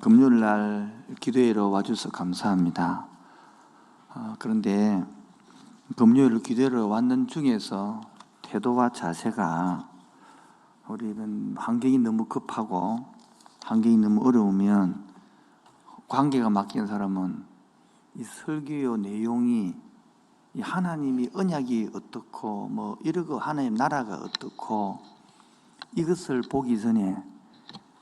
금요일 날 기도회로 와주셔서 감사합니다. 그런데 금요일 기도회로 왔는 중에서 태도와 자세가 우리는 환경이 너무 급하고 환경이 너무 어려우면 관계가 맡긴 사람은 이 설교의 내용이 이 하나님이 언약이 어떻고 뭐 이러고 하나님 나라가 어떻고 이것을 보기 전에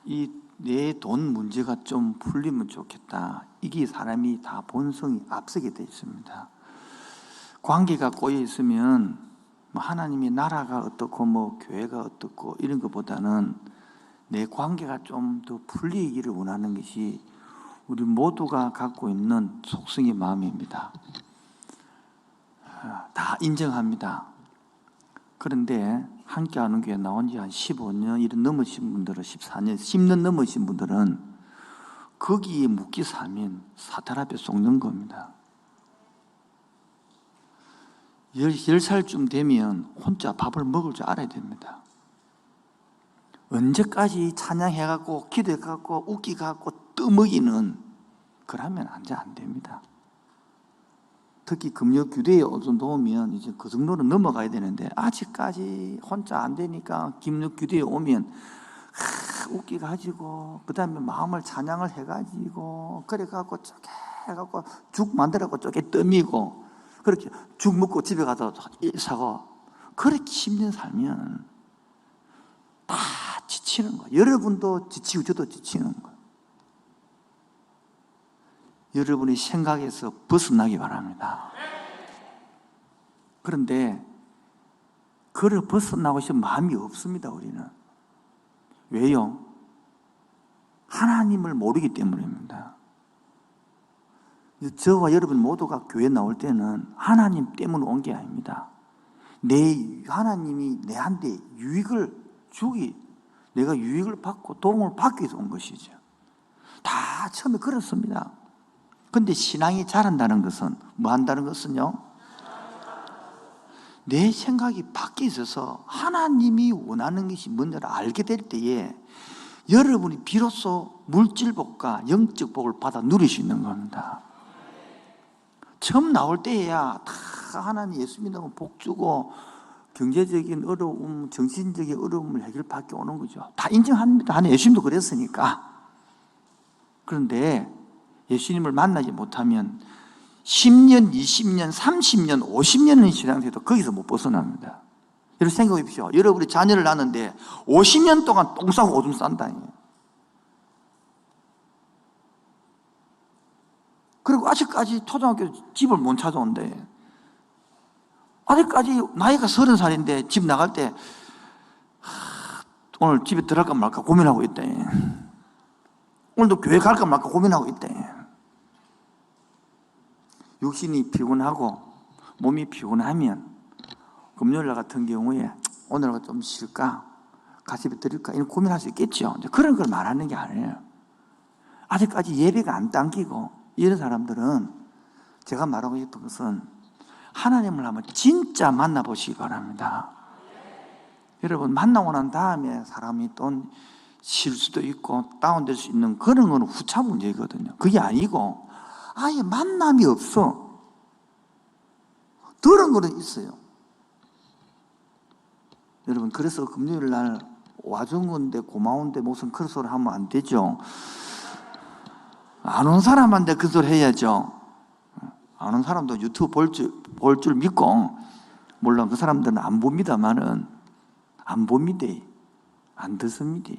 이 내 돈 문제가 좀 풀리면 좋겠다. 이게 사람이 다 본성이 앞서게 돼 있습니다. 관계가 꼬여 있으면 뭐 하나님이 나라가 어떻고 뭐 교회가 어떻고 이런 것보다는 내 관계가 좀 더 풀리기를 원하는 것이 우리 모두가 갖고 있는 속성의 마음입니다. 다 인정합니다. 그런데 함께하는 교회 나온 지 한 15년 이런 넘으신 분들은 14년, 10년 넘으신 분들은 거기에 묶이 사면 사탄 앞에 속는 겁니다. 10살쯤 되면 혼자 밥을 먹을 줄 알아야 됩니다. 언제까지 찬양해갖고 기도해갖고 웃기갖고 떠먹이는 그러면 안 됩니다. 특히 금요 교대에 어느 정도 오면 이제 그 정도는 넘어가야 되는데 아직까지 혼자 안 되니까 금요 교대에 오면 웃기가지고 그 다음에 마음을 찬양을 해가지고 그래갖고 쪼개 해갖고 죽 만들어갖고 쪼개 떠미고 그렇게 죽 먹고 집에 가서 사고 그렇게 10년 살면 다 지치는 거예요. 여러분도 지치고 저도 지치는 거예요. 여러분의 생각에서 벗어나기 바랍니다. 그런데 그를 벗어나고 싶은 마음이 없습니다. 우리는. 왜요? 하나님을 모르기 때문입니다. 저와 여러분 모두가 교회 나올 때는 하나님 때문에 온 게 아닙니다. 하나님이 내한테 유익을 주기, 내가 유익을 받고 도움을 받기 위해서 온 것이죠. 다 처음에 그렇습니다. 그런데 신앙이 자란다는 것은 뭐 한다는 것은요? 내 생각이 바뀌어 있어서 하나님이 원하는 것이 뭔지를 알게 될 때에 여러분이 비로소 물질복과 영적복을 받아 누릴 수 있는 겁니다. 처음 나올 때야 다 하나님 예수 믿으면 복 주고 경제적인 어려움, 정신적인 어려움을 해결받게 오는 거죠. 다 인정합니다. 하나님 예수님도 그랬으니까. 그런데 예수님을 만나지 못하면 10년, 20년, 30년, 50년의 신앙생활도 거기서 못 벗어납니다. 여러분 생각해 보십시오. 여러분이 자녀를 낳는데 50년 동안 똥 싸고 오줌 싼다. 그리고 아직까지 초등학교 집을 못 찾아온대. 아직까지 나이가 30살인데 집 나갈 때 오늘 집에 들어갈까 말까 고민하고 있대. 오늘도 교회 갈까 말까 고민하고 있대. 육신이 피곤하고 몸이 피곤하면 금요일날 같은 경우에 오늘 좀 쉴까? 같이 드릴까? 이런 고민할 수 있겠죠. 그런 걸 말하는 게 아니에요. 아직까지 예배가 안 당기고 이런 사람들은 제가 말하고 싶은 것은 하나님을 한번 진짜 만나보시기 바랍니다. 여러분 만나고 난 다음에 사람이 또 쉴 수도 있고 다운될 수 있는 그런 건 후차 문제거든요. 그게 아니고 아예 만남이 없어. 그런 거는 있어요. 여러분 그래서 금요일 날 와준 건데 고마운데 무슨 그런 소리 하면 안 되죠. 안 온 사람한테 그 소리 해야죠. 안 온 사람도 유튜브 볼 줄 믿고 물론 그 사람들은 안 봅니다만은 안 봅니다. 안 듣습니다.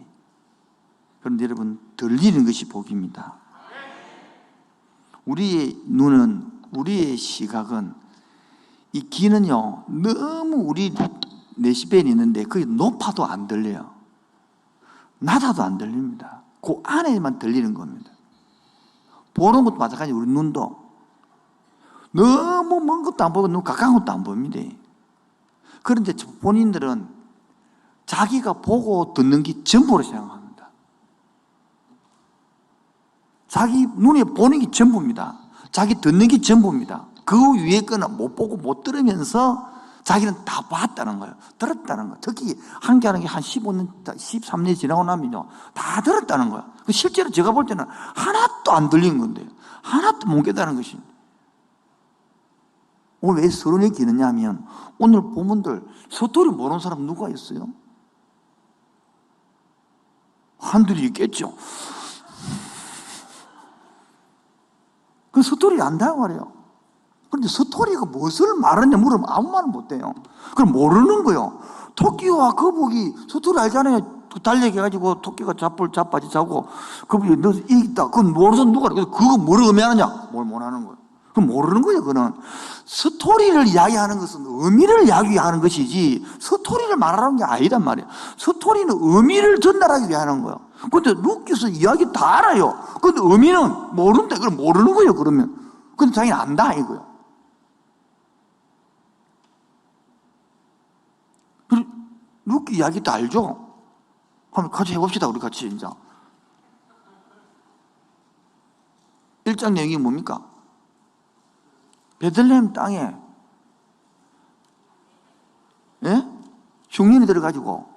그런데 여러분 들리는 것이 복입니다. 우리의 눈은, 우리의 시각은, 이 귀는요, 너무 우리 내시변이 있는데, 그게 높아도 안 들려요. 낮아도 안 들립니다. 그 안에만 들리는 겁니다. 보는 것도 마찬가지로 우리 눈도. 너무 먼 것도 안 보고, 너무 가까운 것도 안 봅니다. 그런데 본인들은 자기가 보고 듣는 게 전부로 생각합니다. 자기 눈에 보는 게 전부입니다. 자기 듣는 게 전부입니다. 그 위에 거는 못 보고 못 들으면서 자기는 다 봤다는 거예요. 들었다는 거예요. 특히 한계하는 게 한 15년, 13년이 지나고 나면요. 다 들었다는 거예요. 실제로 제가 볼 때는 하나도 안 들린 건데요. 하나도 못 깨달은 것입니다. 오늘 왜 서론이 기느냐 하면 오늘 본문들 서토리 모르는 사람 누가 있어요? 한둘이 있겠죠. 그 서토리 안다고 말이에요. 그런데 서토리가 무엇을 말하냐 물으면 아무 말은 못해요. 그럼 모르는 거예요. 토끼와 거북이 서토리 알잖아요. 달려가지고 토끼가 자빠지 자고 거북이 너 이기다. 그건 모르서 누가 그거 뭐를 의미하느냐? 뭘 못하는 거예요. 그럼 모르는 거예요. 그는 스토리를 이야기하는 것은 의미를 이야기하는 것이지 스토리를 말하는 게 아니란 말이에요. 스토리는 의미를 전달하기 위해 하는 거예요. 근데 루키스 이야기 다 알아요. 근데 의미는 모른다. 그럼 모르는 거예요. 그러면 근데 자기는 안다 이거예요. 루키 이야기도 알죠? 한번 같이 해봅시다. 우리 같이 이제 1장 내용이 뭡니까? 베들레헴 땅에 흉년이 들어가지고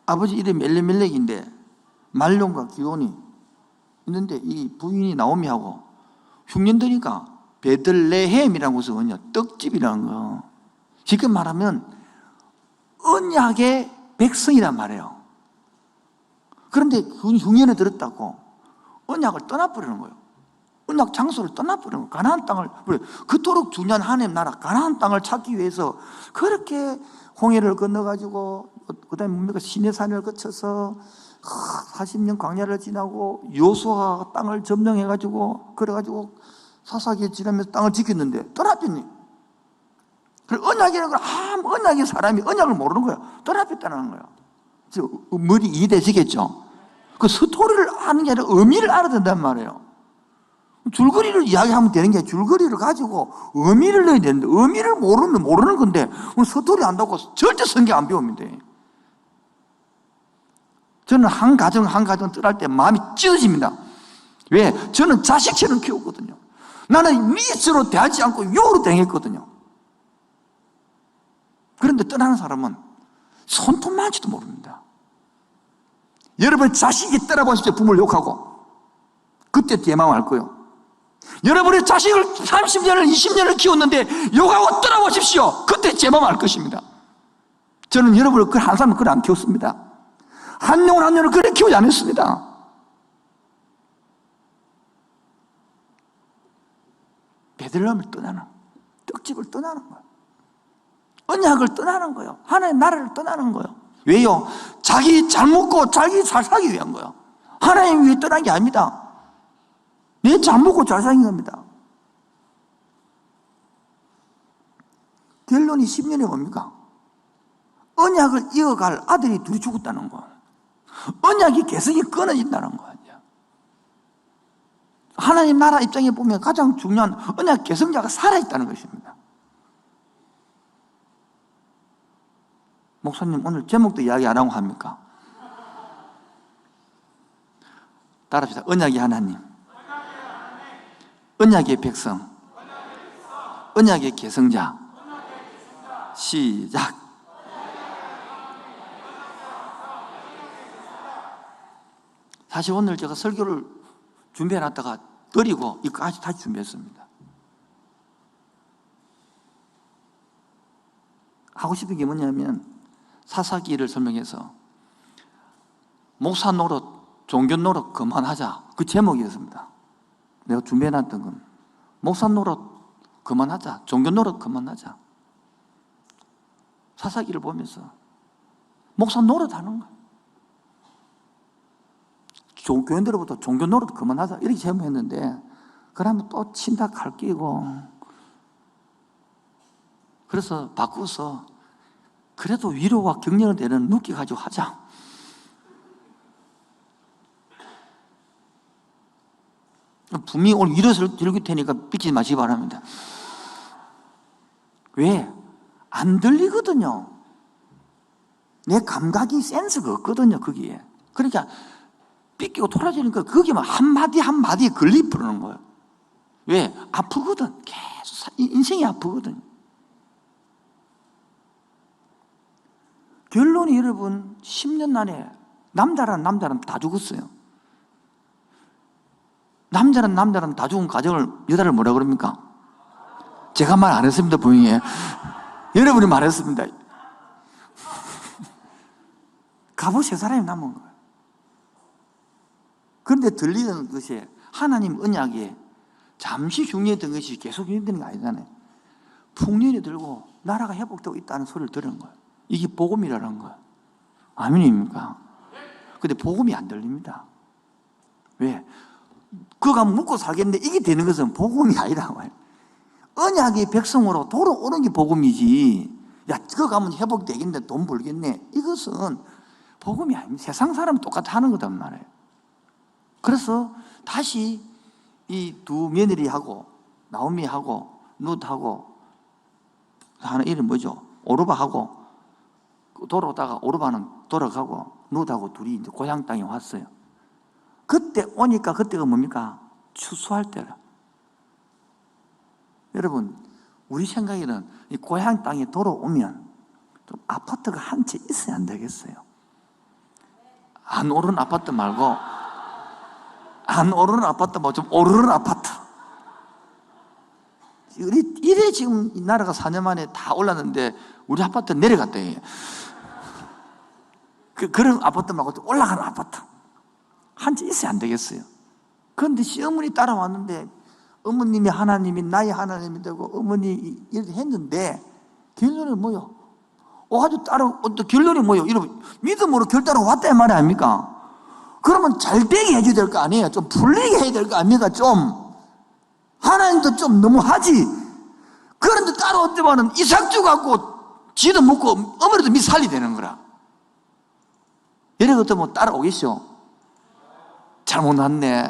아버지 이름이 엘리멜렉인데 말론과 기온이 있는데 이 부인이 나오미하고 흉년 드니까 베들레헴이라는 곳은 뭐냐? 떡집이라는 거. 지금 말하면 언약의 백성이란 말이에요. 그런데 흉년에 들었다고 언약을 떠나버리는 거예요. 언약 장소를 떠나버리는 거예요. 가나안 땅을, 그토록 중요한 하나님 나라 가나안 땅을 찾기 위해서 그렇게 홍해를 건너가지고 그 다음에 뭡니까? 시내산을 거쳐서 40년 광야를 지나고 요수아가 땅을 점령해가지고 그래가지고 사사기에 지나면서 땅을 지켰는데 떠나버렸니? 그리고 언약이라는 걸 언약의 사람이 언약을 모르는 거예요. 떠나버렸다는 거예요. 머리 이해되시겠죠? 그 스토리를 아는 게 아니라 의미를 알아야 된단 말이에요. 줄거리를 이야기하면 되는 게 아니라 줄거리를 가지고 의미를 넣어야 되는데 의미를 모르면 모르는 건데 오늘 스토리 안다고 절대 성경 안 배웁니다. 저는 한 가정 떠날 때 마음이 찢어집니다. 왜? 저는 자식처럼 키웠거든요. 나는 미스로 대하지 않고 요로 대했거든요. 그런데 떠나는 사람은 손톱만지도 모릅니다. 여러분 자식이 떠나보십시오. 부모를 욕하고 그때 제 마음 알 거예요. 여러분의 자식을 30년을 20년을 키웠는데 욕하고 떠나보십시오. 그때 제 마음 알 것입니다. 저는 여러분을 한 사람을 그래 안 키웠습니다. 한 영혼 한 영혼을 그래 키우지 않았습니다. 베들레헴을 떠나는, 떡집을 떠나는 거예요. 언약을 떠나는 거예요. 하나님의 나라를 떠나는 거예요. 왜요? 자기 잘 먹고 자기 잘 살기 위한 거예요. 하나님 위해 떠난 게 아닙니다. 내 잘 먹고 잘 사는 겁니다. 결론이 10년이 뭡니까? 언약을 이어갈 아들이 둘이 죽었다는 거예요. 언약이 개성이 끊어진다는 거예요. 하나님 나라 입장에 보면 가장 중요한 언약 개성자가 살아있다는 것입니다. 목사님 오늘 제목도 이야기 안 하고 합니까? 따라합시다. 언약의 하나님, 언약의 백성, 언약의 개성자. 시작. 사실 오늘 제가 설교를 준비해놨다가 버리고 이거까지 다시 준비했습니다. 하고 싶은 게 뭐냐면 사사기를 설명해서 목사 노릇, 종교 노릇 그만하자. 그 제목이었습니다. 내가 준비해놨던 건 목사 노릇 그만하자. 종교 노릇 그만하자. 사사기를 보면서 목사 노릇 하는 거야. 교인들로부터 종교 노릇 그만하자. 이렇게 제목했는데 그러면 또 친닥할 끼고 그래서 바꾸어서 그래도 위로와 격려를 되는 눕기 가지고 하자. 분명히 오늘 위로를 드릴 테니까 삐치지 마시기 바랍니다. 왜? 안 들리거든요. 내 감각이 센스가 없거든요, 거기에. 그러니까 삐끼고 돌아지니까 거기만 한마디 한마디에 걸리버리는 거예요. 왜? 아프거든. 계속 인생이 아프거든. 결론이 여러분 10년 안에 남자란 다 죽었어요. 남자란 다 죽은 가정을 여자를 뭐라 그럽니까? 제가 말 안 했습니다. 분명히 여러분이 말했습니다. 갑옷 세 사람이 남은 거예요. 그런데 들리는 것이 하나님 언약에 잠시 중요했던 것이 계속 중요했던 게 아니잖아요. 풍년이 들고 나라가 회복되고 있다는 소리를 들은 거예요. 이게 복음이라는 거예요. 아멘입니까? 근데 복음이 안 들립니다. 왜? 그거 가면 묵고 살겠는데 이게 되는 것은 복음이 아니라고 해요. 언약의 백성으로 돌아오는 게 복음이지. 야, 그거 가면 회복되겠네, 돈 벌겠네. 이것은 복음이 아닙니다. 세상 사람은 똑같이 하는 거단 말이에요. 그래서 다시 이 두 며느리하고 나오미하고 룻하고 하는 이름 뭐죠? 오르바하고 돌아오다가 오르바는 돌아가고 룻하고 둘이 이제 고향 땅에 왔어요. 그때 오니까 그때가 뭡니까? 추수할 때라. 여러분, 우리 생각에는 이 고향 땅에 돌아오면 좀 아파트가 한 채 있어야 안 되겠어요? 안 오르는 아파트 말고 안 오르는 아파트 말고 좀 오르는 아파트. 이래 지금 이 나라가 4년 만에 다 올랐는데 우리 아파트 내려갔다. 그런 아파트 말고 좀 올라가는 아파트 한 채 있어야 안 되겠어요? 그런데 시어머니 따라왔는데 어머님이 하나님이 나의 하나님이 되고 어머니 이렇게 했는데 결론이 뭐요? 아주 따라 결론이 뭐요? 이러면 믿음으로 결단하고 왔다 말이 아닙니까? 그러면 잘 되게 해줘야 될 거 아니에요? 좀 풀리게 해야 될 거 아닙니까? 좀 하나님도 좀 너무 하지. 그런데 따라왔더만은 이삭주 갖고 지도 묻고 어머니도 밑 살리되는 거라. 이런 것도 뭐 따라오겠죠? 잘못 났네.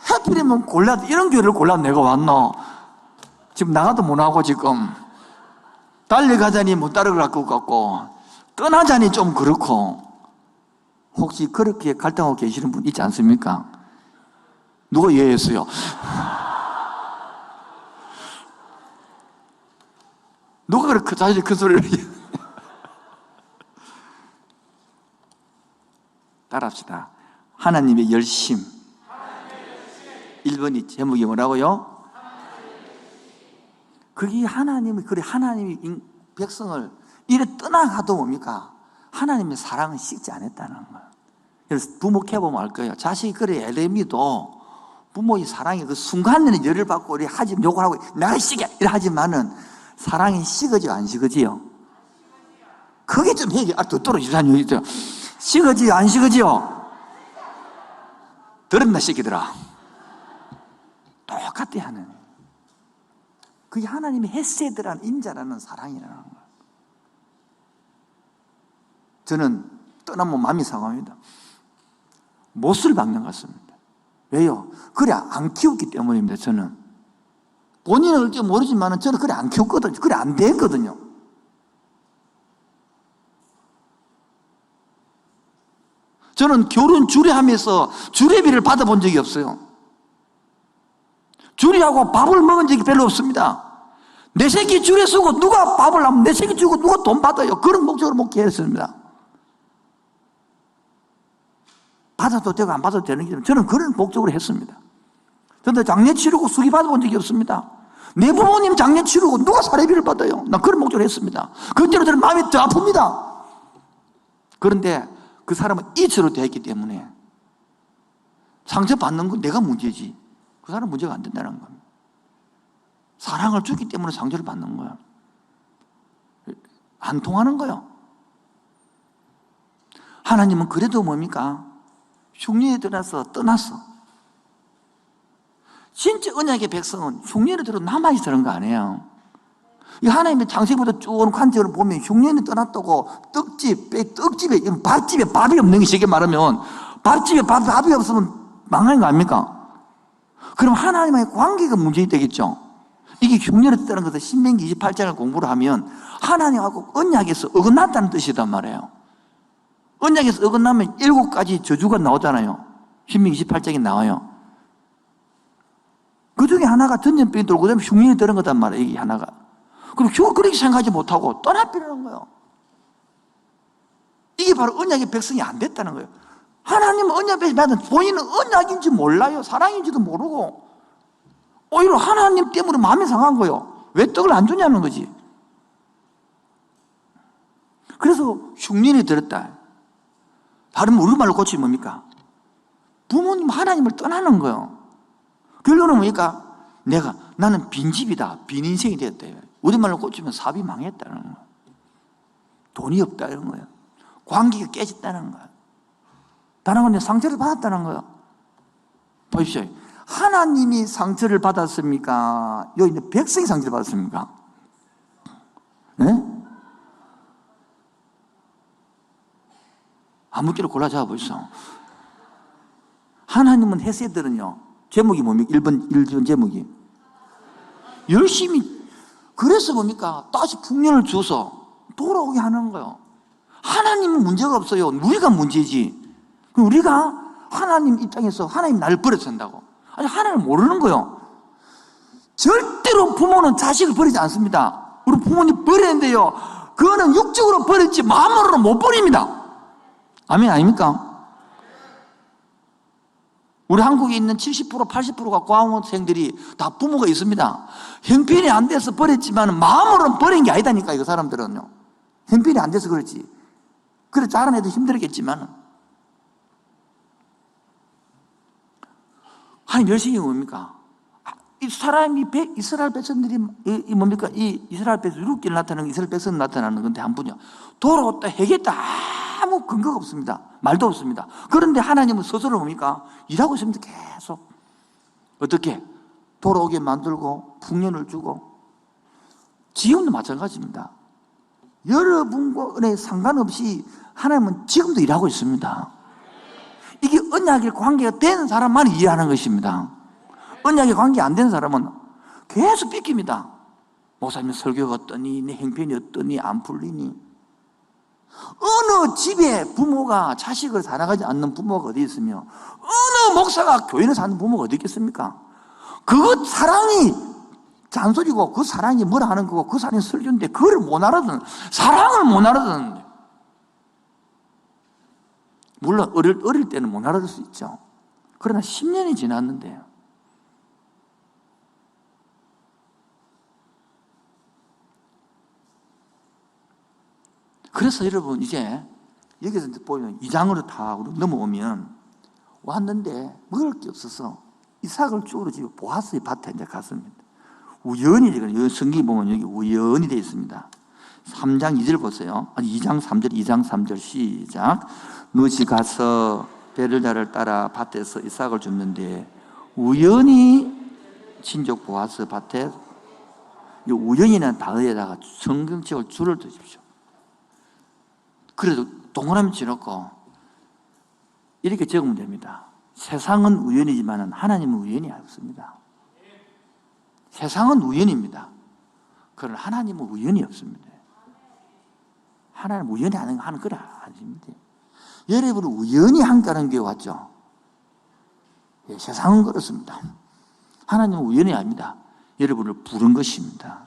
하필이면 이런 교회를 골라서 내가 왔노. 지금 나가도 못 하고 지금 달려가자니 못 따라갈 것 같고 떠나자니 좀 그렇고. 혹시 그렇게 갈등하고 계시는 분 있지 않습니까? 누가 예했어요? 누가 그렇게 자신이 큰 소리를 따라합시다. 하나님의 열심. 1번이 제목이 뭐라고요? 그게 하나님이 백성을 이래 떠나가도 뭡니까? 하나님의 사랑은 식지 않았다는 거예요. 그래서 부모 캐보면 알 거예요. 자식이 그래 에레미도 부모의 사랑이 그 순간에는 열을 받고 우리 하지 욕을 하고 내가 식게 이래 하지만은 사랑이 식어지요 안 식어지요? 그게 좀 해야지. 더 떨어지는 얘기 있죠. 식어지요 안 식어지요? 들었나 새끼들아? 똑같아 하는. 그게 하나님의 헤세드라는 인자라는 사랑이라는 거예요. 저는 떠나면 마음이 상합니다. 못을 박는 것 같습니다. 왜요? 그래 안 키웠기 때문입니다. 저는 본인은 어쩔지 모르지만 저는 그래 안 키웠거든요. 그래 안 됐거든요. 저는 결혼 주례하면서 주례비를 받아본 적이 없어요. 주례하고 밥을 먹은 적이 별로 없습니다. 내 새끼 주례 쓰고 누가 밥을 하면 내 새끼 주고 누가 돈 받아요. 그런 목적으로 목회했습니다. 받아도 되고 안 받아도 되는 게 저는 그런 목적으로 했습니다. 저는 장례 치르고 수기 받아본 적이 없습니다. 내 부모님 장례 치르고 누가 사례비를 받아요? 난 그런 목적으로 했습니다. 그때로 저는 마음이 더 아픕니다. 그런데 그 사람은 이처로 되어 있기 때문에 상처받는 건 내가 문제지 그 사람은 문제가 안 된다는 겁니다. 사랑을 주기 때문에 상처를 받는 거야. 안 통하는 거예요. 하나님은 그래도 뭡니까? 흉년에 떠났어. 진짜 언약의 백성은 흉년에 들어 남아있어 그런 거 아니에요. 이 하나님의 창세기부터 쭉 관점을 보면 흉년에 떠났다고 떡집에 밥집에 밥이 없는 게 쉽게 말하면 밥집에 밥이 없으면 망하는 거 아닙니까? 그럼 하나님과의 관계가 문제가 되겠죠. 이게 흉년에 떠나는 것은 신명기 28장을 공부를 하면 하나님하고 언약에서 어긋났다는 뜻이란 말이에요. 언약에서 어긋나면 7가지 저주가 나오잖아요. 신명기 28장에 나와요. 그 중에 하나가 전염병이 돌고 그다음에 흉년이 들은 거단 말이에요. 이게 하나가. 그리고 그렇게 생각하지 못하고 떠나버리는 거예요. 이게 바로 언약의 백성이 안 됐다는 거예요. 하나님은 언약 백성이 받은 본인은 언약인지 몰라요. 사랑인지도 모르고 오히려 하나님 때문에 마음이 상한 거예요. 왜 떡을 안 주냐는 거지. 그래서 흉년이 들었다. 다른 우리말로 고치면 뭡니까? 부모님 하나님을 떠나는 거예요. 결론은 뭡니까? 나는 빈집이다. 빈 인생이 되었다. 우리말로 고치면 사업이 망했다는 거예요. 돈이 없다는 거예요. 관계가 깨졌다는 거예요. 다른 건 상처를 받았다는 거예요. 보십시오. 하나님이 상처를 받았습니까? 여기 있는 백성이 상처를 받았습니까? 네? 아무끼로 골라 잡아보시오. 하나님은 헤세드는요, 제목이 뭡니까? 1번 제목이. 열심히, 그래서 뭡니까? 다시 풍년을 줘서 돌아오게 하는 거예요. 하나님은 문제가 없어요. 우리가 문제지. 우리가 하나님 입장에서 하나님 나를 버려야 된다고. 아니, 하나님을 모르는 거예요. 절대로 부모는 자식을 버리지 않습니다. 우리 부모님 버리는데요, 그거는 육적으로 버렸지 마음으로는 못 버립니다. 아멘 아닙니까? 우리 한국에 있는 70%, 80%가 고학원생들이 다 부모가 있습니다. 형편이 안 돼서 버렸지만 마음으로는 버린 게 아니다니까, 이거 사람들은요. 형편이 안 돼서 그렇지. 그래, 다른 애도 힘들었겠지만. 하나님 열심히 뭡니까? 이 사람이 이스라엘 백성들이 뭡니까? 이 이스라엘 백성, 유럽길 나타나는 이스라엘 백성 나타나는 건데 한 분이요. 돌아왔다, 해겠다. 아무 근거가 없습니다. 말도 없습니다. 그런데 하나님은 스스로 뭡니까? 일하고 있습니다. 계속. 어떻게? 돌아오게 만들고 풍년을 주고. 지금도 마찬가지입니다. 여러분과 은혜 상관없이 하나님은 지금도 일하고 있습니다. 이게 언약의 관계가 된 사람만 이해하는 것입니다. 언약의 관계 안 된 사람은 계속 삐깁니다. 목사님 설교가 어떠니, 내 형편이 어떠니, 안 풀리니. 어느 집에 부모가 자식을 사랑하지 않는 부모가 어디 있으며, 어느 목사가 교인을 사는 부모가 어디 있겠습니까? 그 사랑이 잔소리고, 그 사랑이 뭐라 하는 거고, 그 사랑이 설교인데 그걸 못 알아듣는, 사랑을 못 알아듣는데. 물론 어릴 때는 못 알아들 수 있죠. 그러나 10년이 지났는데요, 그래서 여러분 이제 여기서 보면 2장으로 다 넘어오면 왔는데 먹을 게 없어서 이삭을 쪽으로 집에 보아스의 밭에 이제 갔습니다. 우연히, 성경에 보면 여기 우연히 되어 있습니다. 3장 2절 보세요. 아니 2장 3절, 2장 3절 시작. 룻이 가서 베를다를 따라 밭에서 이삭을 줍는데 우연히 친족 보아스 밭에, 이 우연이라는 단어에다가 성경책을 줄을 두십시오. 그래도 동그라미 쳐놓고 이렇게 적으면 됩니다. 세상은 우연이지만 하나님은 우연이 없습니다. 세상은 우연입니다. 그러나 하나님은 우연이 없습니다. 하나님은 우연히 하는 건 아닙니다. 여러분은 우연히 한가는 교회 왔죠? 예, 세상은 그렇습니다. 하나님은 우연이 아닙니다. 여러분을 부른 것입니다.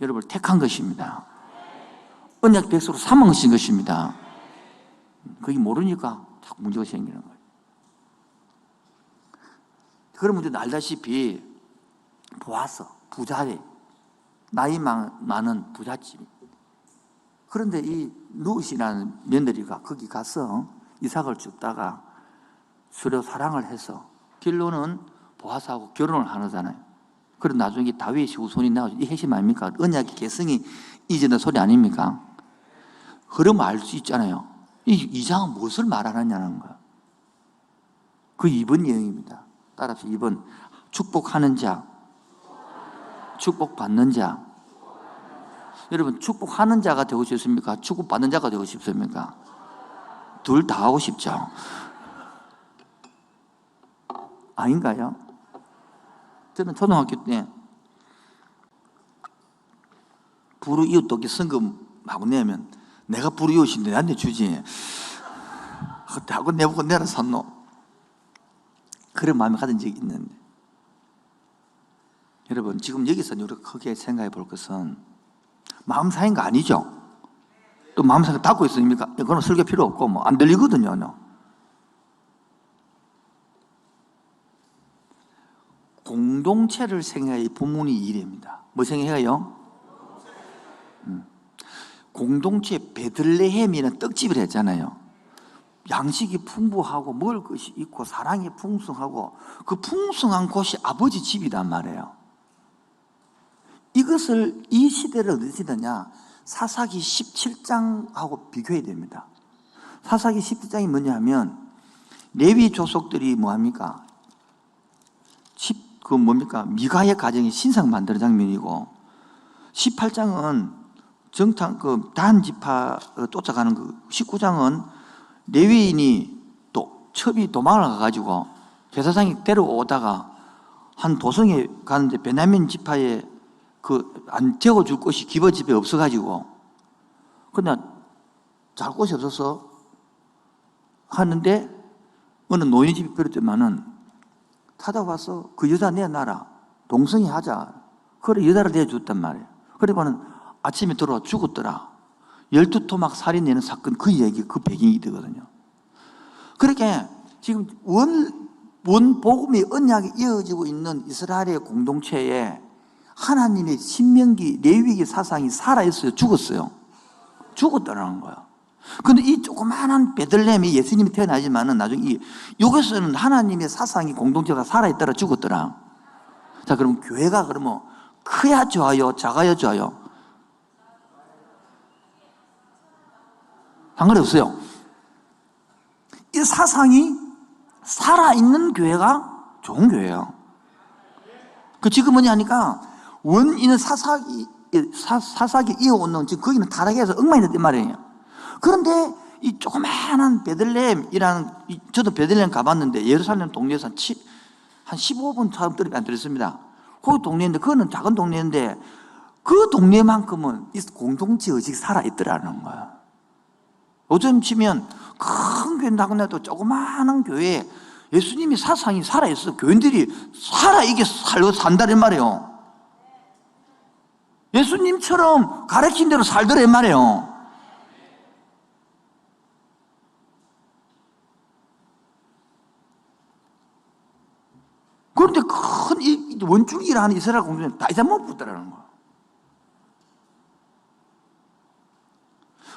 여러분을 택한 것입니다. 언약 백성으로 삼으신 것입니다. 그게 모르니까 자꾸 문제가 생기는 거예요. 그런 문제 알다시피 보아서 부자래, 나이 많은 부잣집. 그런데 이 룻이라는 며느리가 거기 가서 이삭을 줍다가 서로 사랑을 해서 결론은 보아스하고 결혼을 하잖아요. 그럼 나중에 다윗이 후손이 나오죠. 이 핵심 아닙니까? 언약의 개성이 이전의 소리 아닙니까? 그러면 알 수 있잖아요. 이 장은 무엇을 말하느냐는 거예요. 그 2번 내용입니다. 따라서 2번, 축복하는 자, 축복받는 자. 여러분, 축복하는 자가 되고 싶습니까? 축복받는 자가 되고 싶습니까? 둘 다 하고 싶죠. 아닌가요? 저는 초등학교 때 불우이웃 돕기 성금하고 내면 내가 불우이웃인데 나한테 주지. 그때 하고 내보고 내라 샀노. 그런 마음을 가진 적이 있는데, 여러분 지금 여기서 우리가 크게 생각해 볼 것은 마음 상인 거 아니죠? 또 마음 상이 닫고 있습니까? 이거는 설교 필요 없고 뭐 안 들리거든요. 공동체를 생각해야 부모의 일입니다. 뭐 생각해요? 공동체 베들레헴이라는 떡집을 했잖아요. 양식이 풍부하고 먹을 것이 있고 사랑이 풍성하고 그 풍성한 곳이 아버지 집이란 말이에요. 이것을 이 시대를 어디서 되냐? 사사기 17장하고 비교해야 됩니다. 사사기 17장이 뭐냐 하면 레위 조속들이 뭐합니까? 미가의 가정이 신상 만드는 장면이고 18장은 정탐 단 지파 쫓아가는 19장은 레위인이 또 첩이 도망을 가가지고 제사장이 데려오다가 한 도성에 가는데 베냐민 지파에 안 재워줄 곳이 기버 집에 없어가지고 그냥 잘 곳이 없어서 하는데 어느 노인 집이 비롯되면은 찾아와서 그 여자 내놔라 동성애 하자. 그래 여자를 내줬단 말이에요. 그러고는 아침에 들어와 죽었더라. 12토막 살인내는 사건 그 얘기 그 배경이 되거든요. 그렇게 지금 원복음의 언약이 이어지고 있는 이스라엘의 공동체에 하나님의 신명기 레위기 사상이 살아있어요? 죽었어요? 죽었다라는 거야. 근데 이 조그마한 베들레헴이 예수님이 태어나지만은 나중에 여기서는 하나님의 사상이 공동체가 살아있더라 죽었더라. 자, 그럼 교회가 그러면 커야 좋아요? 작아야 좋아요? 상관없어요. 이 사상이 살아있는 교회가 좋은 교회예요. 그 지금 뭐냐 하니까 원인은 사사기 이어오는 지금 거기는 타락해서 엉망이 됐단 말이에요. 그런데 이 조그마한 베들레헴이라는, 저도 베들레헴 가봤는데 예루살렘 동네에서 한 15분 사람들이 안 들었습니다. 그 동네인데 그거는 작은 동네인데 그 동네만큼은 이 공동체 의식이 살아있더라는 거야. 요즘 치면 큰 교회 나고나도 조그마한 교회에 예수님이 사상이 살아있어. 교인들이 살아있게 산다는 말이에요. 예수님처럼 가르친 대로 살더란 말이에요. 그런데 큰 원중이라는 이스라엘 공동체는 다 이상 못 붙더라는 거야.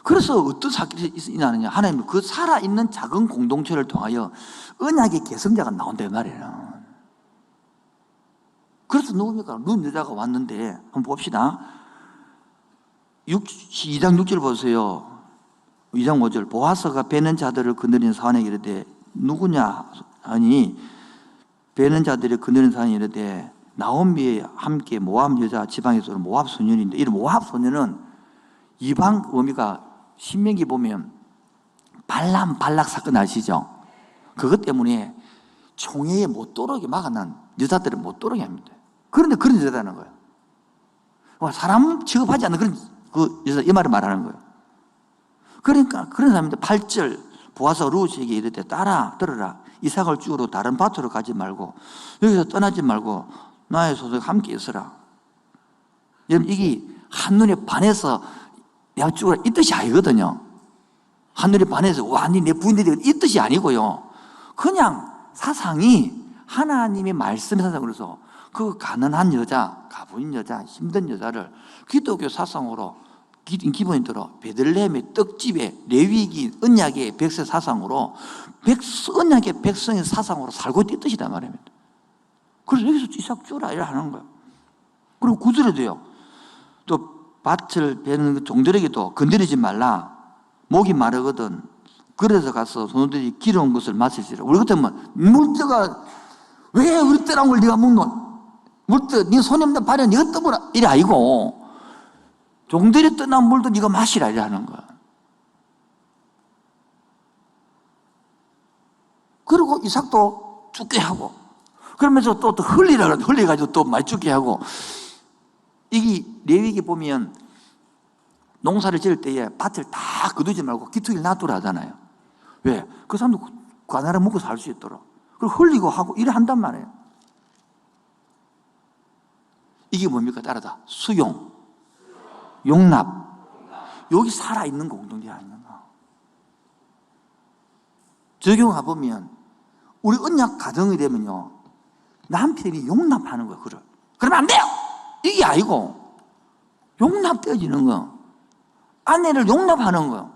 그래서 어떤 사건이 일어나느냐? 하나님은 그 살아있는 작은 공동체를 통하여 언약의 계승자가 나온다 이 말이에요. 그래서 누굽니까? 눈 여자가 왔는데 한번 봅시다. 2장 6절 보세요. 2장 5절 보아스가 베는 자들을 거느리는 사원에게 이르되 누구냐 하니 베는 자들이 거느리는 사원이 이르되 나오미와 함께 모압 여자 지방에서 온 모압 소년인데 이 모압 소년은 이방 의미가 신명기 보면 발람 발락 사건 아시죠? 그것 때문에 총회에 못 들어오게 막아난 여자들을 못 들어오게 합니다. 그런데 그런 여자라는 거예요. 사람 취급하지 않는 그런 그 여자 이 말을 말하는 거예요. 그러니까 그런 사람인데 8절 보아서 루시에게 이르되 따라 들어라. 이삭을 죽으러 다른 밭으로 가지 말고 여기서 떠나지 말고 나의 소속에 함께 있으라. 여러분 이게 한눈에 반해서 내가 죽으라 이 뜻이 아니거든요. 한눈에 반해서 완전히 내 부인들이 이 뜻이 아니고요. 그냥 사상이 하나님의 말씀의 사상으로서 그 가난한 여자, 가부인 여자, 힘든 여자를 기독교 사상으로 기본적으로 베들레헴의 떡집에 레위기 언약의 백성 사상으로 언약의 백성의 사상으로 살고 있는 뜻이란 말입니다. 그래서 여기서 이삭 주라 이래 하는 거예요. 그리고 구절에 돼요. 또 밭을 베는 종들에게도 건드리지 말라. 목이 마르거든. 그래서 가서 손들이 기름온 것을 마시시라. 우리 같으면 물때가 왜 우리 때란 걸 네가 먹노? 물때 네 손이 없는 발에 네가 떠보라 이래 아니고 종들이 떠난 물도 네가 마시라 이래 하는 거야. 그리고 이삭도 죽게 하고 그러면서 또 흘려가지고 또 많이 죽게 하고 이게 레위기 보면 농사를 지을 때에 밭을 다 거두지 말고 기투기를 놔두라 하잖아요. 왜? 그 사람도 가나라 먹고 살 수 있도록. 그리고 흘리고 하고 이래 한단 말이에요. 이게 뭡니까? 따라다. 수용, 용납. 여기 살아있는 공동체 아닌가. 적용 가보면 우리 언약 가정이 되면요, 남편이 용납하는 거예요. 그러면 안 돼요. 이게 아니고 용납되어지는 거예요. 아내를 용납하는 거예요.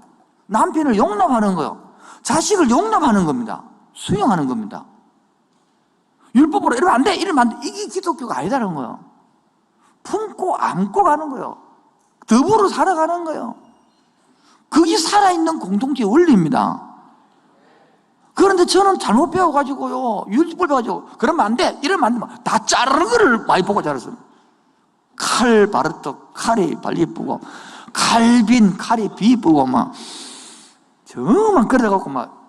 남편을 용납하는 거예요. 자식을 용납하는 겁니다. 수용하는 겁니다. 율법으로 이러면 안 돼, 이러면 안 돼. 이게 기독교가 아니다는 거예요. 품고 안고 가는 거예요. 더불어 살아가는 거예요. 그게 살아있는 공동체의 원리입니다. 그런데 저는 잘못 배워가지고요, 율법을 배워가지고 그러면 안 돼, 이러면 안 돼, 다 자르는 거를 많이 보고 자랐어요. 칼 바르떡 칼이 발리쁘고, 칼빈 칼이 비쁘고, 막 저만 그래갖고 막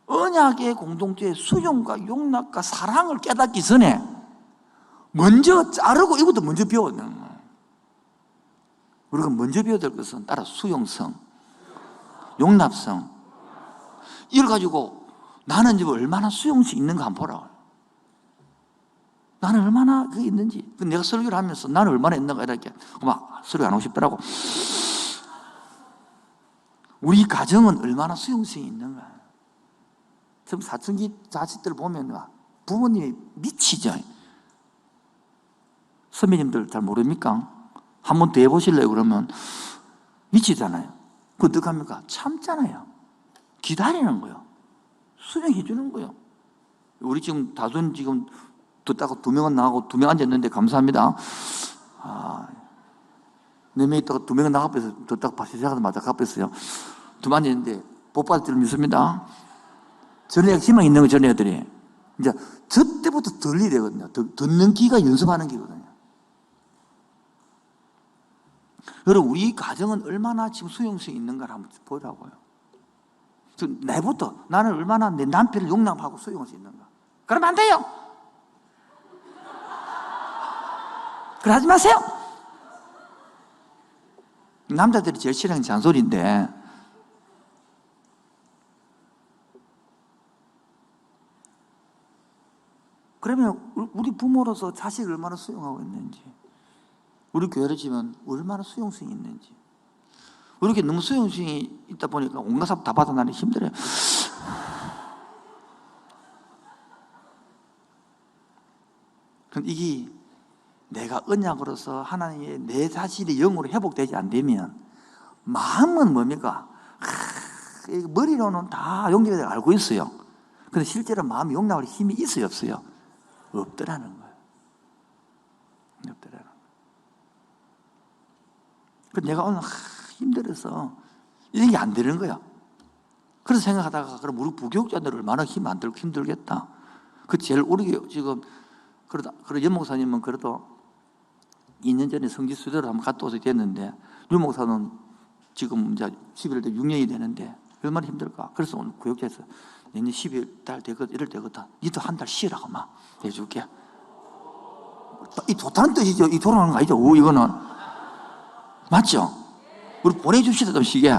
언약의 공동체의 수용과 용납과 사랑을 깨닫기 전에 먼저 자르고 이것도 먼저 배워야 되는 거예요. 우리가 먼저 배워야 될 것은 따라 수용성, 용납성. 이걸 가지고 나는 지금 얼마나 수용성이 있는가 한번 보라. 나는 얼마나 그게 있는지. 내가 설교를 하면서 나는 얼마나 있는가 이렇게 막 설교 안 하고 싶더라고. 우리 가정은 얼마나 수용성이 있는가. 지금 사춘기 자식들 보면 부모님이 미치죠. 선배님들 잘 모릅니까? 한 번 더 해보실래요? 그러면 미치잖아요. 그 어떡합니까? 참잖아요. 기다리는 거예요. 수용해 주는 거예요. 우리 지금 다돈 지금 듣다가 2명은 나가고 2명 앉았는데 감사합니다. 네 명 있다가 2명은 나가버려서 듣다가 다시 시작하자마자 가버렸어요. 2명 앉았는데 복 받을 줄 믿습니다. 전에 희망 있는 거 전 애들이 이제 저 때부터 들리야 되거든요. 듣는 기가 연습하는 기거든요. 여러분, 우리 가정은 얼마나 지금 수용성이 있는가를 한번 보라고요. 내부터 나는 얼마나 내 남편을 용납하고 수용할 수 있는가. 그러면 안 돼요. 그래 하지 마세요. 남자들이 제일 싫어하는 잔소리인데, 그러면 우리 부모로서 자식을 얼마나 수용하고 있는지, 우리 교회를 지면 얼마나 수용성이 있는지. 이렇게 너무 수용성이 있다 보니까 온갖 사람 다 받아나기 힘들어요. 그럼 이게 내가 언약으로서 하나님의 내 자신의 영으로 회복되지 안 되면 마음은 뭡니까? 머리로는 다 용납을 알고 있어요. 근데 실제로 마음이 용납할 힘이 있어요, 없어요? 없더라는 거예요. 없더라는 거예요. 그래서 내가 오늘 힘들어서 이게 안 되는 거야. 그래서 생각하다가 그럼 우리 부교육자들 얼마나 힘 안 들고 힘들겠다. 그 제일 우리 지금 그러다 연목사님은 그래도 2년 전에 성지 수료를 한번 갔다 와서 됐는데, 윤목사는 지금 이제 11월 때 6년이 되는데 얼마나 힘들까. 그래서 오늘 구역자에서 내년 12월 달 되거든, 이럴 때거든, 니도 한 달 쉬라고 막 해줄게. 이 좋다는 뜻이죠. 이 돌아가는 거 아니죠. 이거는 맞죠? 우리 보내줍시다, 좀 쉬게.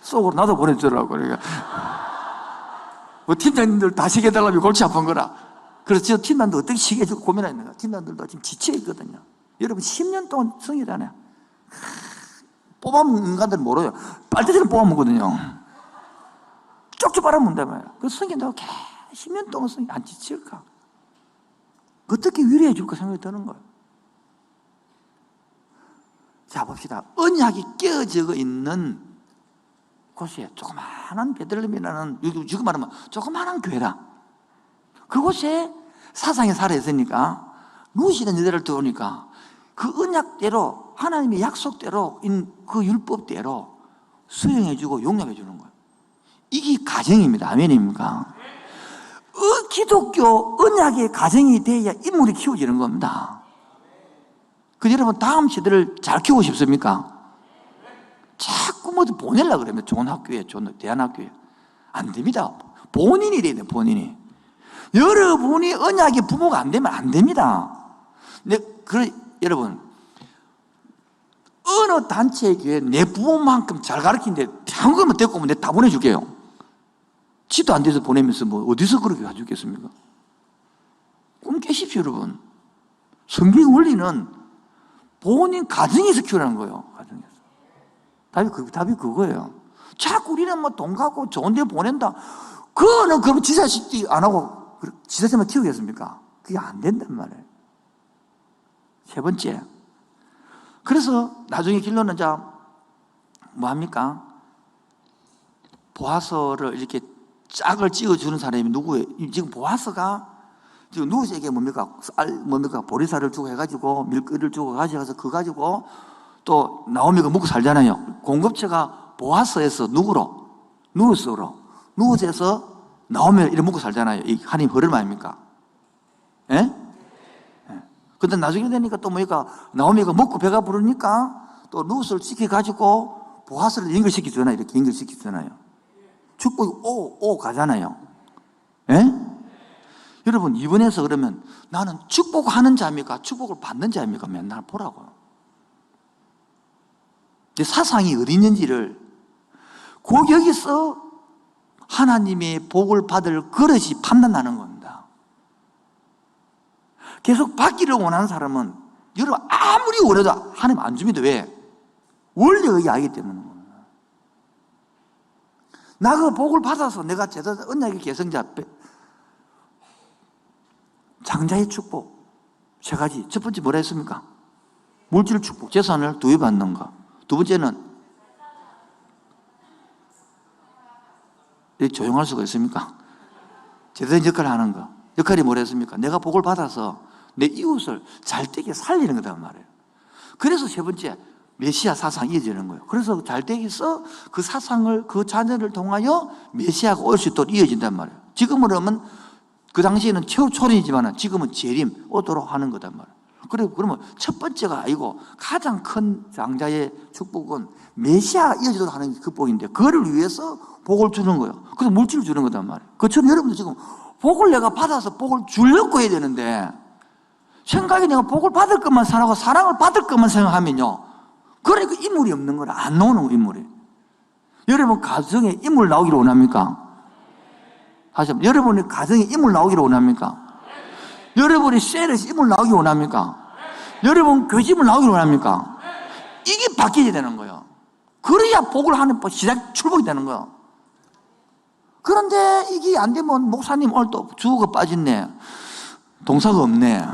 속으로 나도 보내주더라고. 그러니까 뭐 팀장님들 다 쉬게 해달라면 골치 아픈 거라. 그래서 저 팀장님도 어떻게 쉬게 해주고 고민했는가. 팀장님들도 지금 지쳐있거든요. 여러분 10년 동안 성이잖아요. 뽑아먹는 인간들은 모르요. 빨대처럼 뽑아먹거든요. 쪽쪽 빨아먹는단 말이야. 그 성인다고 계속 10년 동안 성이 안 지칠까? 어떻게 위로해 줄까 생각이 드는 거예요. 자, 봅시다. 언약이 깨어져 있는 곳에 조그마한 베들레헴이라는, 지금 말하면 조그마한 교회라. 그곳에 사상이 살아있으니까 무시된 여자를 들어오니까 그 언약대로, 하나님의 약속대로, 그 율법대로 수용해주고 용납해주는 거예요. 이게 가정입니다. 아멘입니까? 기독교 언약의 가정이 돼야 인물이 키워지는 겁니다. 그 여러분, 다음 세대를 잘 키우고 싶습니까? 자꾸 뭐 보내려고 그러면 좋은 학교에, 좋은 대안학교에. 안 됩니다. 본인이 돼야 돼요, 본인이. 여러분이 언약의 부모가 안 되면 안 됩니다. 여러분, 어느 단체의 교회 내 부모만큼 잘 가르치는데 한 것만 데리고 오면 내가 다 보내줄게요. 지도 안 돼서 보내면서 뭐 어디서 그렇게 가져오겠습니까? 꿈 깨십시오, 여러분. 성경 원리는 본인 가정에서 키우라는 거예요. 가정에서. 답이 그거예요. 자꾸 우리는 뭐 돈 갖고 좋은 데 보낸다. 그거는 그럼 지사식 안 하고 지사생만 키우겠습니까? 그게 안 된단 말이에요. 세 번째. 그래서 나중에 결론은 뭐 합니까? 보아서를 이렇게 짝을 찍어주는 사람이 누구예요? 지금 보아서가 지금 누구에게 뭡니까? 보리쌀을 주고 해가지고 밀가루를 주고 가져가서 그거 가지고 또 나오미가 먹고 살잖아요. 공급처가 보아서에서 누구로? 누구에서 나오미를 이렇게 먹고 살잖아요. 이 하나님 흐름 아닙니까? 예? 근데 나중에 되니까 또 뭐니까 나오미가 먹고 배가 부르니까 또 루스를 시켜가지고 보아스를 연결시키잖아요. 이렇게 연결시키잖아요. 축복이 오 가잖아요. 예? 여러분 이번에서 그러면 나는 축복하는 자입니까? 축복을 받는 자입니까? 맨날 보라고요. 내 사상이 어디 있는지를 곧 여기서 하나님의 복을 받을 그릇이 판단나는 겁니다. 계속 받기를 원하는 사람은 여러분 아무리 원해도 하나님 안 줍니다. 왜? 원리가 그게 알기 때문에. 나 그 복을 받아서 내가 제대로 언약의 계승자 장자의 축복 세 가지. 첫 번째 뭐라 했습니까? 물질 축복, 재산을 2배 받는 거. 두 번째는 조용할 수가 있습니까? 제대로 역할을 하는 거. 역할이 뭐라 했습니까? 내가 복을 받아서 내 이웃을 잘되게 살리는 거단 말이에요. 그래서 세 번째 메시아 사상이 이어지는 거예요. 그래서 잘되게서 그 사상을 그 자녀를 통하여 메시아가 올 수 있도록 이어진단 말이에요. 지금으로 하면 그 당시에는 초론이지만 지금은 재림 오도록 하는 거단 말이에요. 그러면 첫 번째가 아니고 가장 큰 장자의 축복은 메시아가 이어지도록 하는 극복인데 그거를 위해서 복을 주는 거예요. 그래서 물질을 주는 거단 말이에요. 그처럼 여러분들 지금 복을 내가 받아서 복을 주려고 해야 되는데 생각이 내가 복을 받을 것만 생각하고 사랑을 받을 것만 생각하면요. 그러니까 인물이 없는 거라. 안 나오는 거 인물이. 여러분 가정에 인물 나오기를 원합니까? 다시 한번 여러분의 가정에 인물 나오기를 원합니까? 여러분이 셀에서 인물 나오기 원합니까? 여러분 교집을 나오기 원합니까? 이게 바뀌어야 되는 거예요. 그래야 복을 하는 시작 출복이 되는 거예요. 그런데 이게 안 되면 목사님 오늘 또 주어가 빠졌네. 동사가 없네.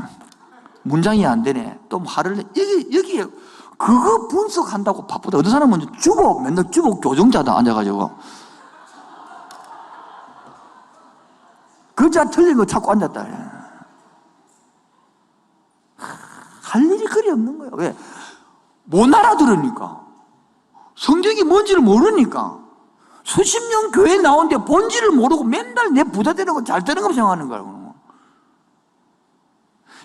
문장이 안 되네. 또 화를 내. 여기 그거 분석한다고 바쁘다. 어떤 사람은 맨날 주복 교정자다 앉아가지고. 글자 틀린 거 찾고 앉았다. 할 일이 그리 없는 거예요. 왜? 못 알아들으니까. 성경이 뭔지를 모르니까. 수십 년 교회에 나오는데 본질을 모르고 맨날 내 부자 되는 거 잘 되는 거 생각하는 거예요.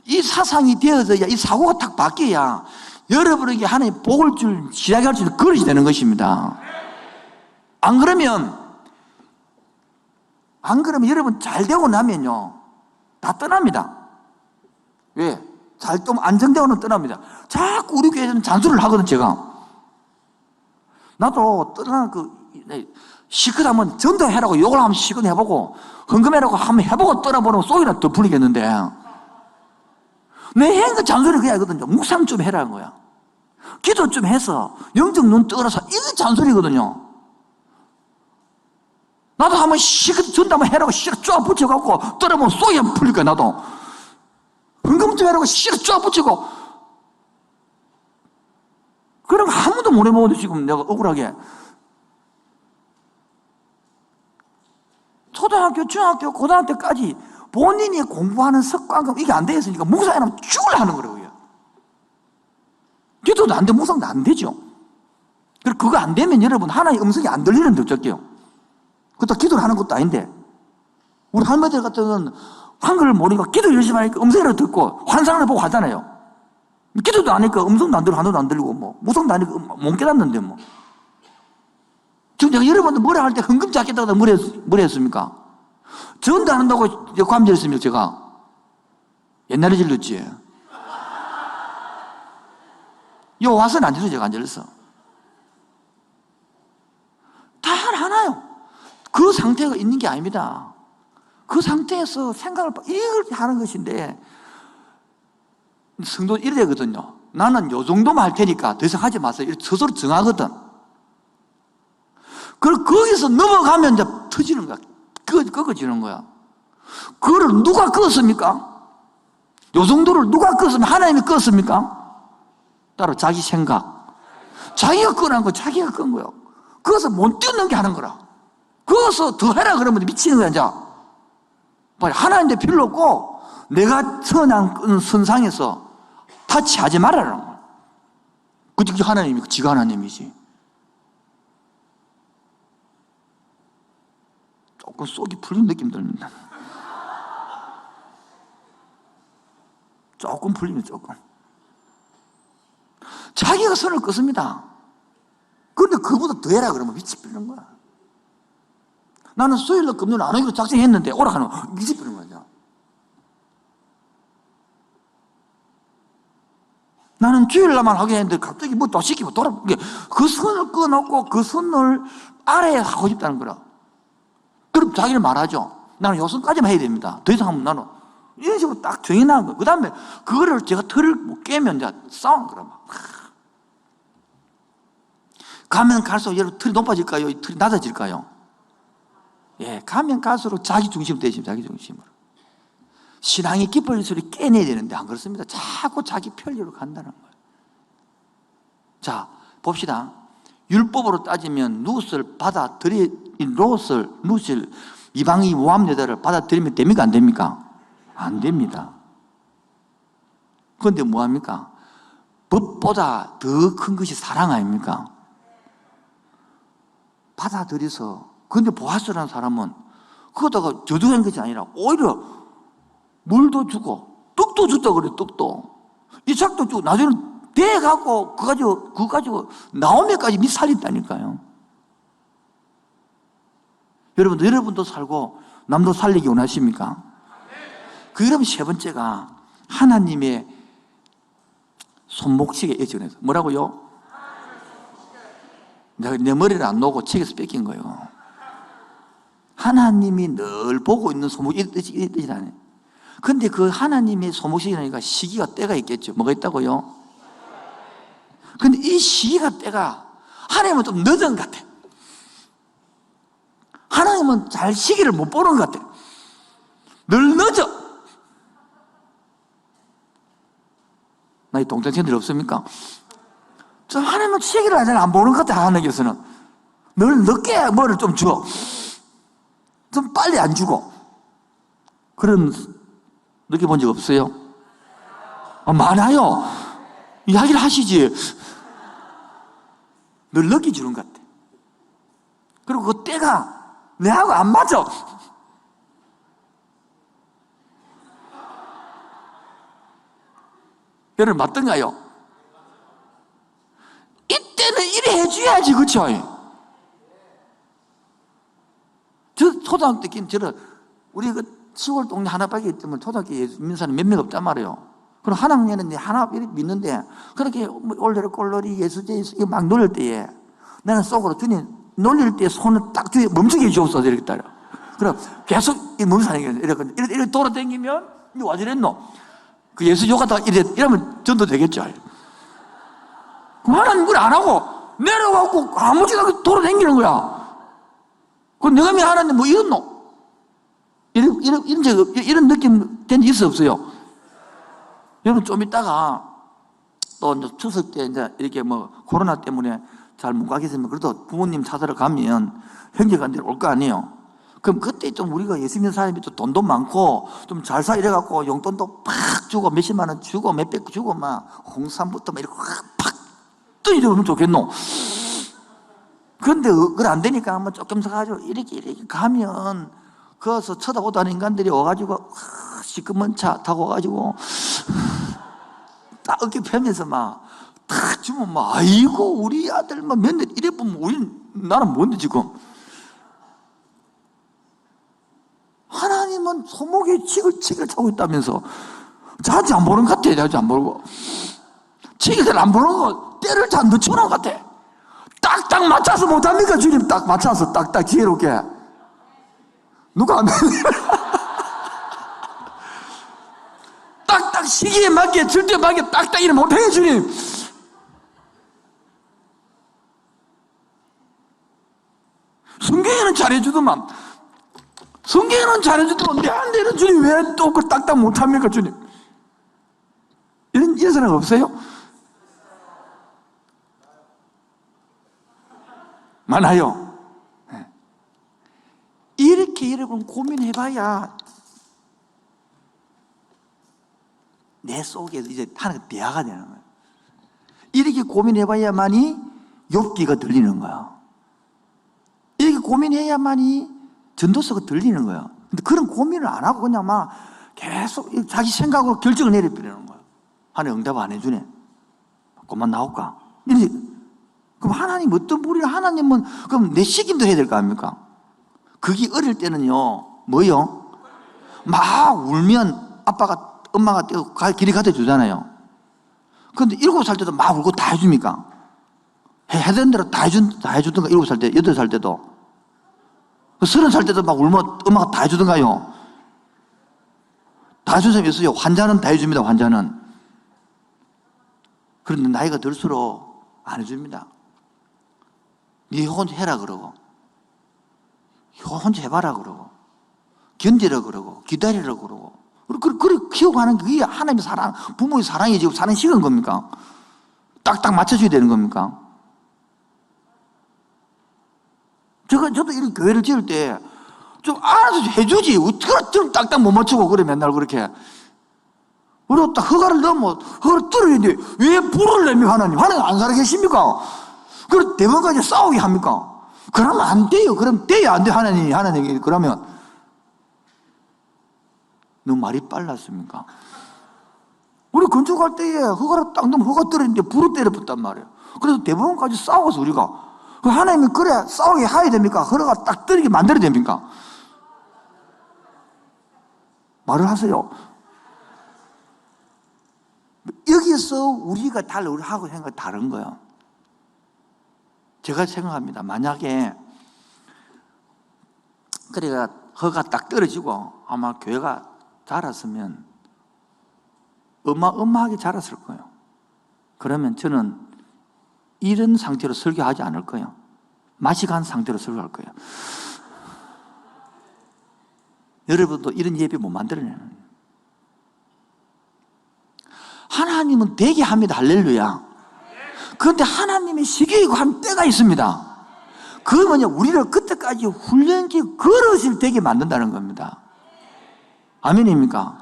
이 사상이 되어져야, 이 사고가 탁 바뀌어야 여러분에게 하나님 복을 시작할 수 있는 그릇이 되는 것입니다. 안 그러면 여러분 잘 되고 나면요. 다 떠납니다. 왜? 좀 안정되고는 떠납니다. 자꾸 우리 교회에서는 잔소리를 하거든, 제가. 나도 시크하면 전도해라고 욕을 한번 시큰 해보고, 헌금해라고 한번 해보고 떠나보면 속이나 더 풀리겠는데, 내 행그 잔소리 그게 아니거든요. 묵상 좀 해라는 거야. 기도 좀 해서, 영적 눈 떠라서, 이게 잔소리거든요. 나도 한번 시크 전도 한번 해라고 시크 쫙 붙여갖고, 떠나보면 속이 한번 풀릴 거야, 나도. 헌금 좀 해라고 시크 쫙 붙이고, 그럼 아무도 못 해먹어도 지금 내가 억울하게. 초등학교, 중학교, 고등학교까지 본인이 공부하는 습관과 이게 안 돼 있으니까 묵상하면 죽을 하는 거라고요. 기도도 안 돼, 묵상도 안 되죠. 그리고 그거 안 되면 여러분 하나의 음성이 안 들리는데 어쩔게요. 그것도 기도를 하는 것도 아닌데. 우리 할머니들 같은 경우는 한글을 모르니까 기도 열심히 하니까 음성을 듣고 환상을 보고 하잖아요. 기도도 안 하니까 음성도 안 들리고 하나도 안 들리고 묵상도 안 하니까 못 깨닫는데 지금 내가 여러분들 뭐라 할 때 헌금 잡겠다고 뭐라 했습니까? 전도 안 한다고 관절했습니까, 제가? 옛날에 질렀지. 요 와서는 안 들어요. 제가 안 들었어. 다 하나요. 그 상태가 있는 게 아닙니다. 그 상태에서 생각을 이걸 하는 것인데, 성도 이래 되거든요. 나는 요 정도만 할 테니까 더 이상 하지 마세요. 이렇게 스스로 정하거든. 그리고 거기서 넘어가면 이제 터지는 거야. 꺾어지는 거야. 그거를 누가 껐습니까? 요 정도를 누가 껐습니까? 하나님이 껐습니까? 따로 자기 생각. 자기가 끄는 거, 자기가 끈 거예요. 거기서 못 뛰는 게 하는 거라. 거기서 더 해라 그러면 미치는 거야, 이제. 하나님도 필요 없고, 내가 선한 선상에서 타치하지 말아라는 거야. 그게 하나님이고, 지가 하나님이지. 조금 속이 풀린 느낌 듭니다. 조금 풀리면 조금. 자기가 선을 껐습니다. 그런데 그보다 더 해라 그러면 미치버리는 거야. 나는 수요일날 금요일 안 오기로 작정했는데 오락하는 거 미치버리는 거야. 나는 주일날만 하게 했는데 갑자기 뭐 또 시키고 그 선을 끊어놓고 그 선을 아래에 하고 싶다는 거라. 그럼 자기를 말하죠. 나는 요 선까지만 해야 됩니다. 더 이상 하면 나는 이런 식으로 딱 정해놓은 거예요. 그 다음에 그거를 제가 틀을 못 깨면 이제 싸우는 거라. 가면 갈수록 여러분 틀이 높아질까요? 틀이 낮아질까요? 예, 가면 갈수록 자기 중심으로 되십니다. 자기 중심으로. 신앙이 깊어질수록 깨내야 되는데 안 그렇습니다. 자꾸 자기 편리로 간다는 거예요. 자, 봅시다. 율법으로 따지면 룻을 이방인 모함 여자를 받아들이면 됩니까? 안 됩니까? 안 됩니다. 그런데 뭐합니까? 법보다 더 큰 것이 사랑 아닙니까? 받아들여서. 그런데 보아스라는 사람은 그거다가 저주한 것이 아니라 오히려 물도 주고 떡도 줬다 그래. 떡도 이삭도 주고 나중에 대갖고 그거 가지고 나오미까지 밑 살렸다니까요. 여러분도 살고 남도 살리기 원하십니까? 그럼 세 번째가 하나님의 손목시계 예전에서 뭐라고요? 내 머리를 안 놓고 책에서 뺏긴 거예요. 하나님이 늘 보고 있는 손목이 이 뜻이라네. 근데 그 하나님의 손목시계라니까 시기가 때가 있겠죠. 뭐가 있다고요? 근데 이 시기가 때가 하나님은 좀 늦은 것 같아. 하나님은 잘 시기를 못 보는 것 같아. 늘 늦어. 나이 동생들 없습니까? 저 하나님은 시기를 잘 안 보는 것 같아. 하나님께서는 늘 늦게 뭐를 좀 줘. 좀 빨리 안 주고. 그런 느껴본 적 없어요? 많아요. 이야기를 하시지. 늘 늦게 주는 것 같아. 그리고 그 때가 내하고 안 맞아. 여러분 맞던가요? 이때는 이래 해줘야지, 그렇죠? 저 초등학교 때는 우리 그 시골 동네 하나밖에 있다면 초등학교 믿는 사람이 몇 명 없단 말이에요. 그럼 한 학년은 하나 믿는데 그렇게 올레로 꼴놀이 예수제 이거 막 놀릴 때에 나는 속으로 주님 놀릴 때 손을 딱 주에 멈추게 해주옵소서 이렇게 따라. 그럼 계속 이 멈추는 이렇게 돌아다니면 이거 와저랬노? 그 예수 요가다가 이러면 전도 되겠죠. 그럼 하나님 그걸 안 하고 내려가고 아무지나 돌아다니는 거야. 그럼 내가 왜 하나님 뭐 이랬노? 이런 느낌 된 적 있어 없어요? 여러분 좀 있다가 또 이제 추석 때 이제 이렇게 뭐 코로나 때문에 잘 못 가겠으면 그래도 부모님 찾으러 가면 형제간들 올 거 아니에요. 그럼 그때 좀 우리가 예수 믿는 사람이 또 돈도 많고 좀 잘 사 이래갖고 용돈도 팍 주고 몇십만 원 주고 몇백 주고 막 홍삼부터 막 이렇게 팍 또 이러면 좋겠노? 그런데 그걸 안 되니까 한번 조금 사가지고 이렇게 가면 거기서 쳐다보던 인간들이 와가지고 시커먼 차 타고 와가지고 딱 어깨 펴면서 막 탁 주면 막 아이고 우리 아들 막 맨날 이래 보면 나는 뭔데 지금 하나님은 손목에 칙을 차고 있다면서 자주 안 보는 것 같아. 자주 안 보고 칙을 안 보는 거 때를 잘 늦춰놓은 것 같아. 딱딱 맞춰서 못합니까? 주님 딱 맞춰서 딱딱 지혜롭게. 누가 하면 딱딱 시기에 맞게 절대 맞게 딱딱 일 못해 주님. 성경에는 잘해주더만. 성경에는 잘해주더만 내한테는 주님 왜 또 그 딱딱 못합니까 주님? 이런 사람 없어요? 많아요. 이렇게 여러분 고민해봐야 내 속에서 이제 하나가 대화가 되는 거예요. 이렇게 고민해봐야만이 욥기가 들리는 거예요. 이렇게 고민해야만이 전도서가 들리는 거예요. 근데 그런 고민을 안 하고 그냥 막 계속 자기 생각으로 결정을 내려버리는 거예요. 하나님 응답 안 해주네. 그만 나올까? 그럼 하나님 어떤 분이 하나님은 그럼 내 책임도 해야 될 거 아닙니까? 그게 어릴 때는요, 뭐요? 막 울면 아빠가, 엄마가 길이 갖다 주잖아요. 그런데 7살 때도 막 울고 다 해줍니까? 해야 되는 대로 다 해주던가, 7살 때, 8살 때도. 30살 때도 막 울면 엄마가 다 해주던가요? 다 해준 사람이 있어요. 환자는 다 해줍니다, 환자는. 그런데 나이가 들수록 안 해줍니다. 네 혼자 해라 그러고, 혼자 해봐라 그러고, 견디라 그러고, 기다리라 그러고. 그렇게 키워가는 그게 하나님의 사랑, 부모의 사랑이 지금 사는 식은 겁니까? 딱딱 맞춰줘야 되는 겁니까? 저도 이런 교회를 지을 때 좀 알아서 해주지. 어떻게 딱딱 못 맞추고 그래, 맨날 그렇게. 그리고 딱 허가를 넣으면 허가를 뚫어야 돼. 왜 불을 내며 하나님? 하나님 안 살아계십니까? 그럼 대번까지 싸우게 합니까? 그러면 안 돼요. 그럼 돼야 안 돼, 하나님이. 그러면. 너무 말이 빨랐습니까? 우리 건축할 때에 허가를 딱 넣으면 허가 떨어지는데 불을 때려붙단 말이에요. 그래서 대부분까지 싸워서 우리가. 하나님이 그래, 싸우게 해야 됩니까? 허가가 딱 떨어지게 만들어야 됩니까? 말을 하세요. 여기서 우리가 하고 생각 다른 거예요. 제가 생각합니다. 만약에 그래가 허가 딱 떨어지고 아마 교회가 자랐으면 어마어마하게 자랐을 거예요. 그러면 저는 이런 상태로 설교하지 않을 거예요. 맛이 간 상태로 설교할 거예요. 여러분도 이런 예배 못 만들어내는. 하나님은 되게 합니다. 할렐루야. 그런데 하나님의 시기이고 한 때가 있습니다. 그게 뭐냐? 우리를 그때까지 훈련기 그릇을 되게 만든다는 겁니다. 아멘입니까?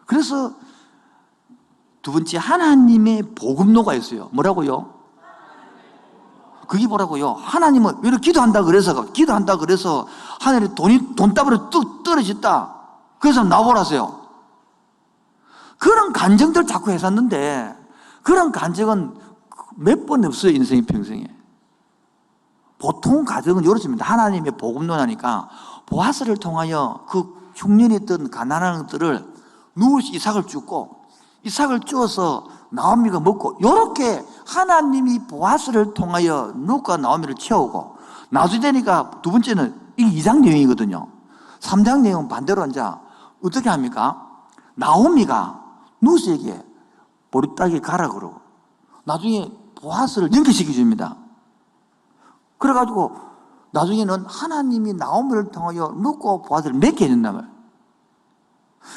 그래서 두 번째, 하나님의 복음로가 있어요. 뭐라고요? 그게 뭐라고요? 하나님은 왜 이렇게 기도한다 그래서 하늘에 돈다발이 뚝 떨어졌다. 그래서 나보라세요. 그런 간증들 자꾸 했었는데 그런 간증은 몇 번 없어요, 인생의 평생에. 보통 가정은 이렇습니다. 하나님의 복음론하니까 보아스를 통하여 그 흉년했던 가난한 것들을 누워서 이삭을 줍고 이삭을 주어서 나오미가 먹고, 이렇게 하나님이 보아스를 통하여 룻과 나오미를 채우고, 나중에 되니까 두 번째는 이게 2장 내용이거든요. 3장 내용은 반대로 이제 어떻게 합니까? 나오미가 룻에게 보리떡에 가라 그러고 나중에 보아스를 연결시켜 줍니다. 그래가지고 나중에는 하나님이 나오미를 통하여 룻과 보아스를 맺게 해준단 말이에요.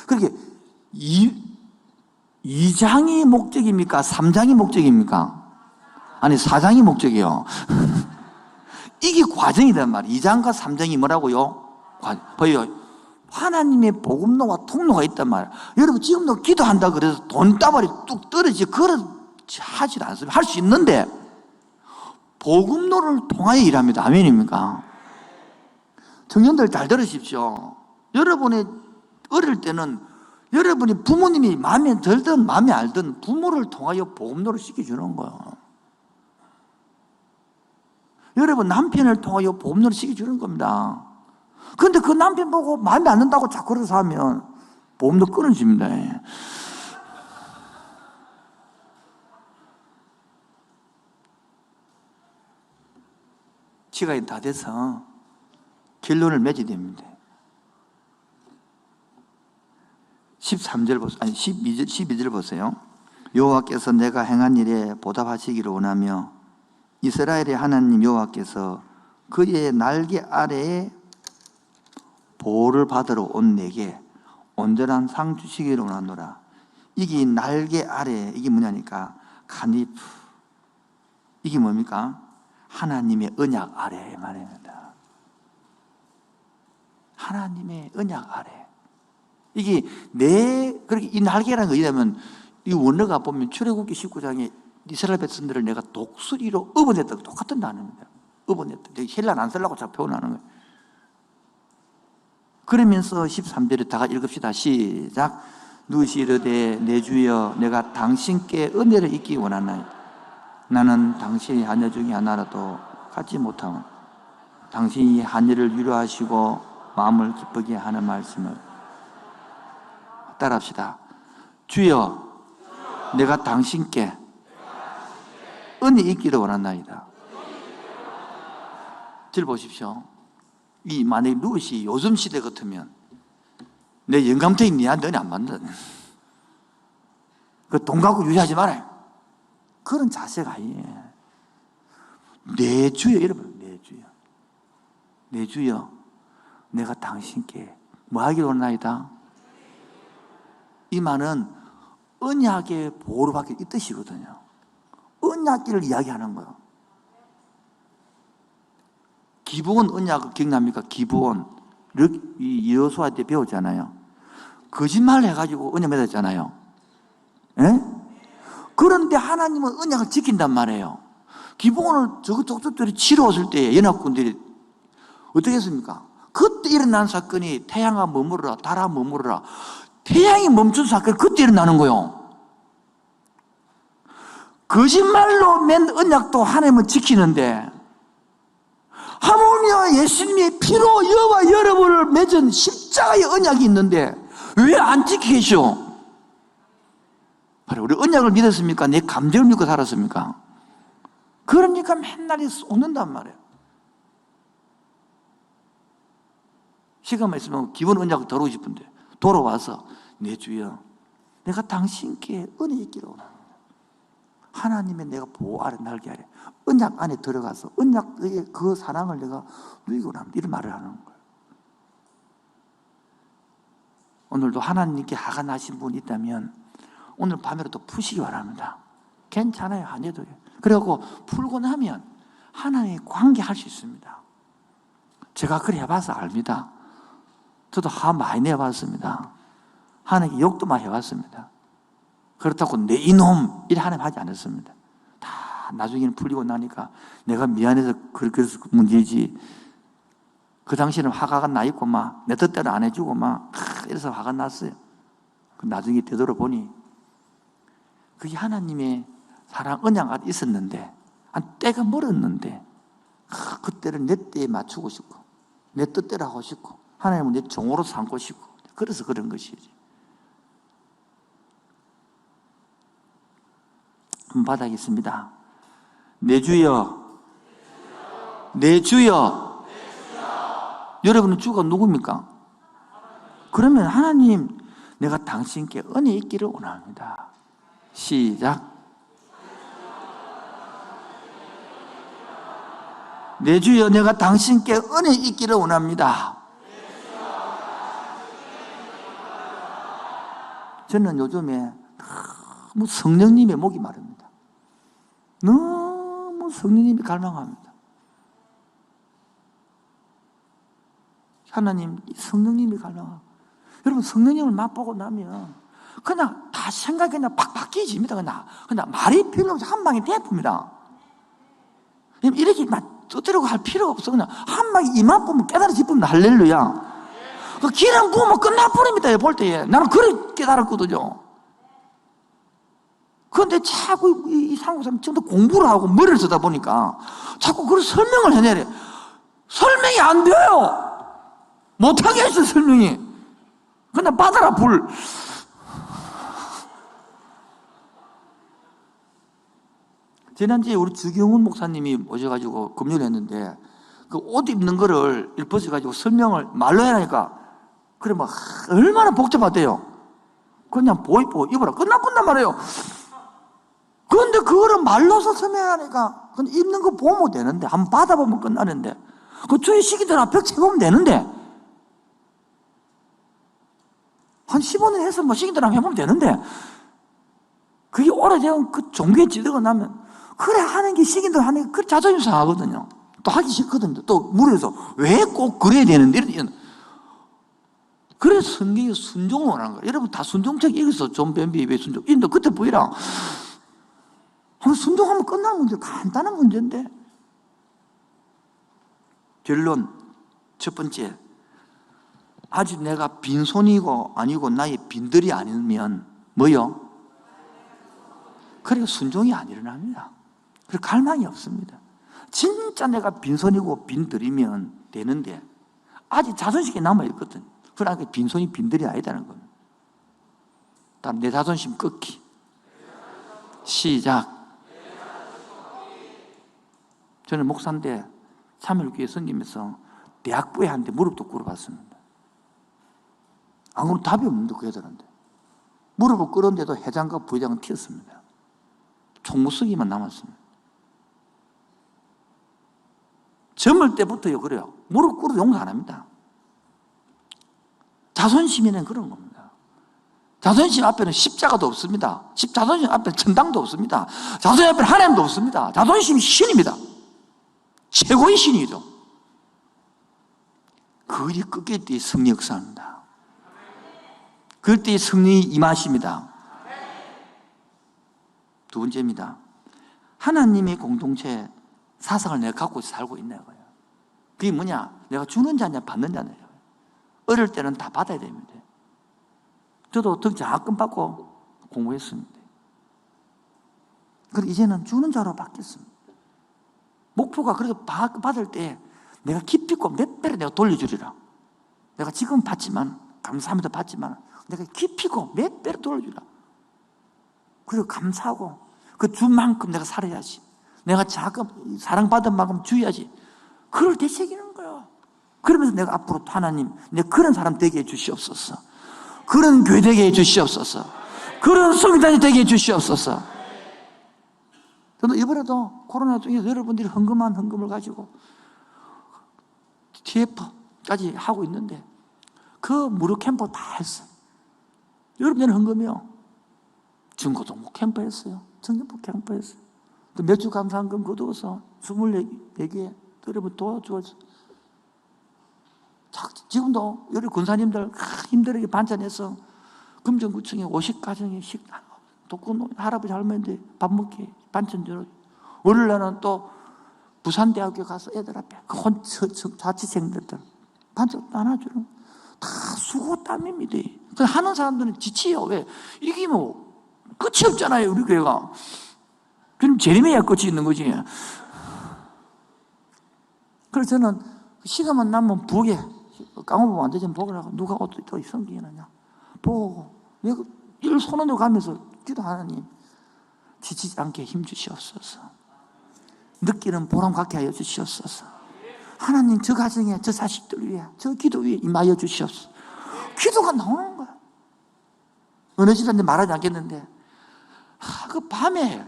그렇게 2장이 목적입니까? 3장이 목적입니까? 아니, 4장이 목적이요. 이게 과정이란 말이에요. 2장과 3장이 뭐라고요? 봐요. 하나님의 복음로와 통로가 있단 말이에요. 여러분, 지금도 기도한다 그래서 돈다발이 뚝 떨어지지, 그렇지 하지 않습니다. 할 수 있는데, 복음로를 통하여 일합니다. 아멘입니까? 청년들 잘 들으십시오. 여러분의 어릴 때는 여러분이 부모님이 마음에 들든 마음에 알든 부모를 통하여 복음로를 시켜주는 거예요. 여러분 남편을 통하여 복음로를 시켜주는 겁니다. 그런데 그 남편 보고 마음에 안 든다고 자꾸 그래서 하면 복음로 끊어집니다. 시간이 다 돼서 결론을 맺어야 됩니다. 13절 보세요. 아니 12절 보세요. 여호와께서 내가 행한 일에 보답하시기를 원하며 이스라엘의 하나님 여호와께서 그의 날개 아래에 보호를 받으러 온 내게 온전한 상 주시기를 원하노라. 이게 날개 아래, 이게 뭐냐니까 카니프, 이게 뭡니까? 하나님의 언약 아래 말입니다. 하나님의 언약 아래. 이게 그렇게 이 날개라는 거 이러면 이 원어가 보면 출애굽기 19장에 이스라엘 백성들을 내가 독수리로 업어냈다 똑같은 단어입니다. 업어냈다. 헬란 안 쓰려고 자 표현하는 거예요. 그러면서 13절에 다 읽읍시다. 시작. 누시 이르되 내 주여 내가 당신께 은혜를 잊기 원하나이다. 나는 당신의 하녀 중에 하나라도 갖지 못하면 당신이 하녀를 위로하시고 마음을 기쁘게 하는 말씀을 따라합시다. 주여 내가 당신께 은혜 있기를 원하나이다. 들어보십시오. 이 만약에 누구시 요즘 시대 같으면 내 영감탱이 니한테 은혜 안 받는다. 그 돈 갖고 유지하지 말아요. 그런 자세가 아니에요. 내 주여 여러분, 내 주여, 내 주여 내가 당신께 뭐 하기를 원하나이다. 이 말은 언약의 보호를 받기 이 뜻이거든요. 언약기를 이야기하는 거예요. 기브온 언약 기억납니까? 기브온 여호수아 때 배웠잖아요. 거짓말을 해가지고 언약 맺었잖아요. 예? 그런데 하나님은 언약을 지킨단 말이에요. 기브온을 족속들이 치러 왔을 때 연합군들이 어떻게 했습니까? 그때 일어난 사건이 태양아 머무르라, 달아 머무르라. 태양이 멈춘 사건이 그때 일어나는 거예요. 거짓말로 맨 언약도 하나님은 지키는데 하물며 예수님의 피로 여호와 여러분을 맺은 십자가의 언약이 있는데 왜 안 지키시오? 바로 우리 언약을 믿었습니까? 내 감정을 믿고 살았습니까? 그러니까 맨날 쏟는단 말이에요. 시간만 있으면 기본 언약을 다루고 싶은데 돌아와서 내 주여 내가 당신께 은혜 있기를 원합니다. 하나님의 내가 보호 아래 날개 아래 언약 안에 들어가서 언약의 그 사랑을 내가 누리고 합니다. 이런 말을 하는 거예요. 오늘도 하나님께 화가 나신 분이 있다면 오늘 밤에라도 푸시기 바랍니다. 괜찮아요. 안 해도 돼요. 그리고 풀고 나면 하나님의 관계할 수 있습니다. 제가 그래 해봐서 압니다. 저도 화 많이 내봤습니다. 하나님께 욕도 많이 해봤습니다. 그렇다고 내 이놈 이래 하나님 하지 않았습니다. 다 나중에는 풀리고 나니까 내가 미안해서 그래서 문제지. 그 당시에는 화가 나 있고 막 내 뜻대로 안 해주고 막 이래서 화가 났어요. 나중에 되돌아보니 그게 하나님의 사랑 언약이 있었는데 때가 멀었는데 그때를 내 때에 맞추고 싶고 내 뜻대로 하고 싶고 하나님은 내 종으로 삼고 싶고 그래서 그런 것이지. 한번 받아겠습니다. 내 주여, 내 주여. 여러분은 주가 누굽니까? 그러면 하나님 내가 당신께 은혜 있기를 원합니다. 시작. 내 주여 내가 당신께 은혜 있기를 원합니다. 저는 요즘에 너무 성령님의 목이 마릅니다. 너무 성령님이 갈망합니다. 하나님, 성령님이 갈망하고 여러분 성령님을 맛보고 나면 그냥 다 생각이 그냥 팍 바뀌집니다. 그냥 말이 필요 없이 한 방에 대품이다. 이렇게 막 떠들고 할 필요가 없어. 그냥 한 방에 이맛 보면 깨달아지면 할렐루야. 그 기름 부으면 끝나버립니다. 볼 때에 나는 그렇게 깨달았거든요. 그런데 자꾸 이 상고사람 전부 공부를 하고 머리를 쓰다 보니까 자꾸 그걸 설명을 해내래. 설명이 안 돼요. 못하게 했어 설명이. 그냥 받아라 불. 지난주에 우리 주경훈 목사님이 오셔가지고 금요일 했는데 그 옷 입는 거를 일벗어가지고 설명을 말로 해라니까 그래 막 얼마나 복잡하대요. 그냥 보이고 입어라 끝난 말이에요. 그런데 그거를 말로서 설명하니까 그건 입는 거 보면 되는데 한번 받아보면 끝나는데 그 주위 시기들아 벽 채보면 되는데 한 15년 해서 뭐 시기들아 해보면 되는데 그게 오래되면 그 종교에 찌들어 나면 그래 하는 게 시기들 하는 게 그래 자존심 상하거든요. 또 하기 싫거든요. 또 물어서 왜 꼭 그래야 되는데 이런 그래서 성경이 순종을 원하는 거예요. 여러분 다 순종책 읽어서 존 벤비 왜 순종 인도 그때 보이라 순종하면 끝나는 문제 간단한 문제인데 결론 첫 번째 아직 내가 빈손이고 아니고 나의 빈들이 아니면 뭐요? 그래서 순종이 안 일어납니다. 그래서 갈망이 없습니다. 진짜 내가 빈손이고 빈들이면 되는데 아직 자존심이 남아있거든. 그러니까 빈손이 빈들이 아니다는 겁니다. 다음 내 자존심 꺾기. 시작. 저는 목사인데 참여교회 섬기면서 대학부에 한테 무릎도 꿇어봤습니다. 안 그러면 답이 없는데 그 애들한테. 무릎을 꿇었는데도 회장과 부회장은 튀었습니다. 총무쓰기만 남았습니다. 젊을 때부터요 그래요. 무릎 꿇어도 용서 안 합니다. 자존심에는 그런 겁니다. 자존심 앞에는 십자가도 없습니다. 자존심 앞에는 천당도 없습니다. 자존심 앞에는 하나님도 없습니다. 자존심이 신입니다. 최고의 신이죠. 그 일이 꺾일 때의 승리 역사입니다. 그럴 때의 승리 임하십니다. 두 번째입니다. 하나님의 공동체 사상을 내가 갖고 살고 있냐 고요. 그게 뭐냐? 내가 주는 자냐 받는 자냐. 어릴 때는 다 받아야 됩니다. 저도 장학금 받고 공부했습니다. 그리고 이제는 주는 자로 바뀌었습니다. 목표가 그렇게 받을 때 내가 기쁘고 몇 배를 내가 돌려주리라. 내가 지금 받지만 감사합니다 받지만 내가 기쁘고 몇 배를 돌려주리라. 그리고 감사하고 그 준 만큼 내가 살아야지. 내가 자금 사랑받은 만큼 주어야지. 그걸 되새기는 거예요. 그러면서 내가 앞으로 하나님 내 그런 사람 되게 해주시옵소서. 그런 교회 되게 해주시옵소서. 그런 성당이 되게 해주시옵소서. 저도 이번에도 코로나 중에서 여러분들이 헌금한 헌금을 가지고 TF까지 하고 있는데 그 무료 캠프 다 했어요. 여러분들은 헌금이요. 중고등부 캠프 했어요. 청년부 캠프 했어요. 또 매주 감사한금 거두어서 24개 여러분 도와주어서 지금도 여러 군사님들 힘들게 반찬해서 금정구청에 50가정에 식당 독군 할아버지 할머니들 밥 먹기 반찬 주러 월요일날은 또 부산대학교 가서 애들 앞에 그 자취생들 반찬 나눠주는 다 수고 땀입니다. 하는 사람들은 지치요. 왜? 이게 뭐 끝이 없잖아요 우리 교회가. 그럼 제리매야 끝이 있는 거지. 그래서 저는 시간만 나면 부엌에 깡호보 안 되지만 보고 나가 누가 또 성기느냐 보고 내가 일 손으로 가면서 기도 하나님 지치지 않게 힘주시옵소서. 느끼는 보람 갖게 하여 주시옵소서. 하나님 저 가정에 저 자식들 위해 저 기도 위에 임하여 주시옵소서. 기도가 나오는 거야. 어느 시간인지 말하지 않겠는데 그 밤에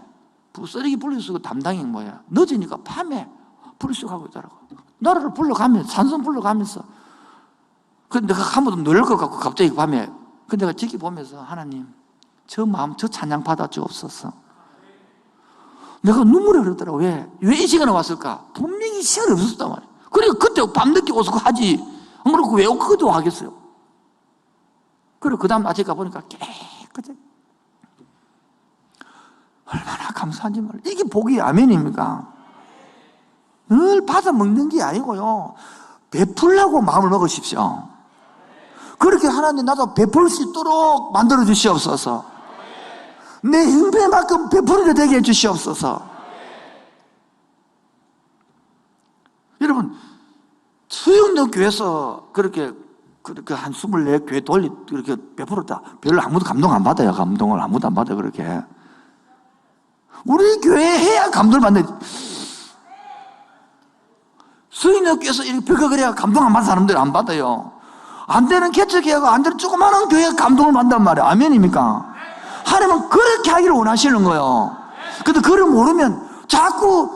쓰레기 분리수거 담당이 뭐야 늦으니까 밤에 분리수거하고 있더라고. 나라를 불러가면서 산성 불러가면서 근데 내가 한 번도 놀랄 것 같고 갑자기 밤에 근데 내가 지켜보면서 하나님 저 마음 저 찬양 받아 주옵소서. 내가 눈물이 흐르더라고. 왜 이 시간에 왔을까? 분명히 시간이 없었단 말이야. 그러니까 그때 밤늦게 오서 하지 안 그러고 왜 그것도 하겠어요. 그리고 그 다음 아침에 가보니까 깨끗해. 얼마나 감사한지 몰라. 이게 복이 아멘입니까? 늘 받아 먹는 게 아니고요. 베풀라고 마음을 먹으십시오. 그렇게 하나님 나도 베풀 수 있도록 만들어 주시옵소서. 내 형편만큼 베풀게 되게 해 주시옵소서. 여러분 수영동 교회에서 그렇게 한 24교회 돌리 그렇게 베풀었다. 별로 아무도 감동 안 받아요. 감동을 아무도 안 받아요. 그렇게 우리 교회 해야 감동을 받는. 수익 수녀교에서 이렇게 벽을 감동 안 받는 사람들 안 받아요. 안 되는 개척교회가 안 되는 조그마한 교회가 감동을 받단 말이에요. 아멘입니까? 하나님은 그렇게 하기를 원하시는 거예요. 근데 그걸 모르면 자꾸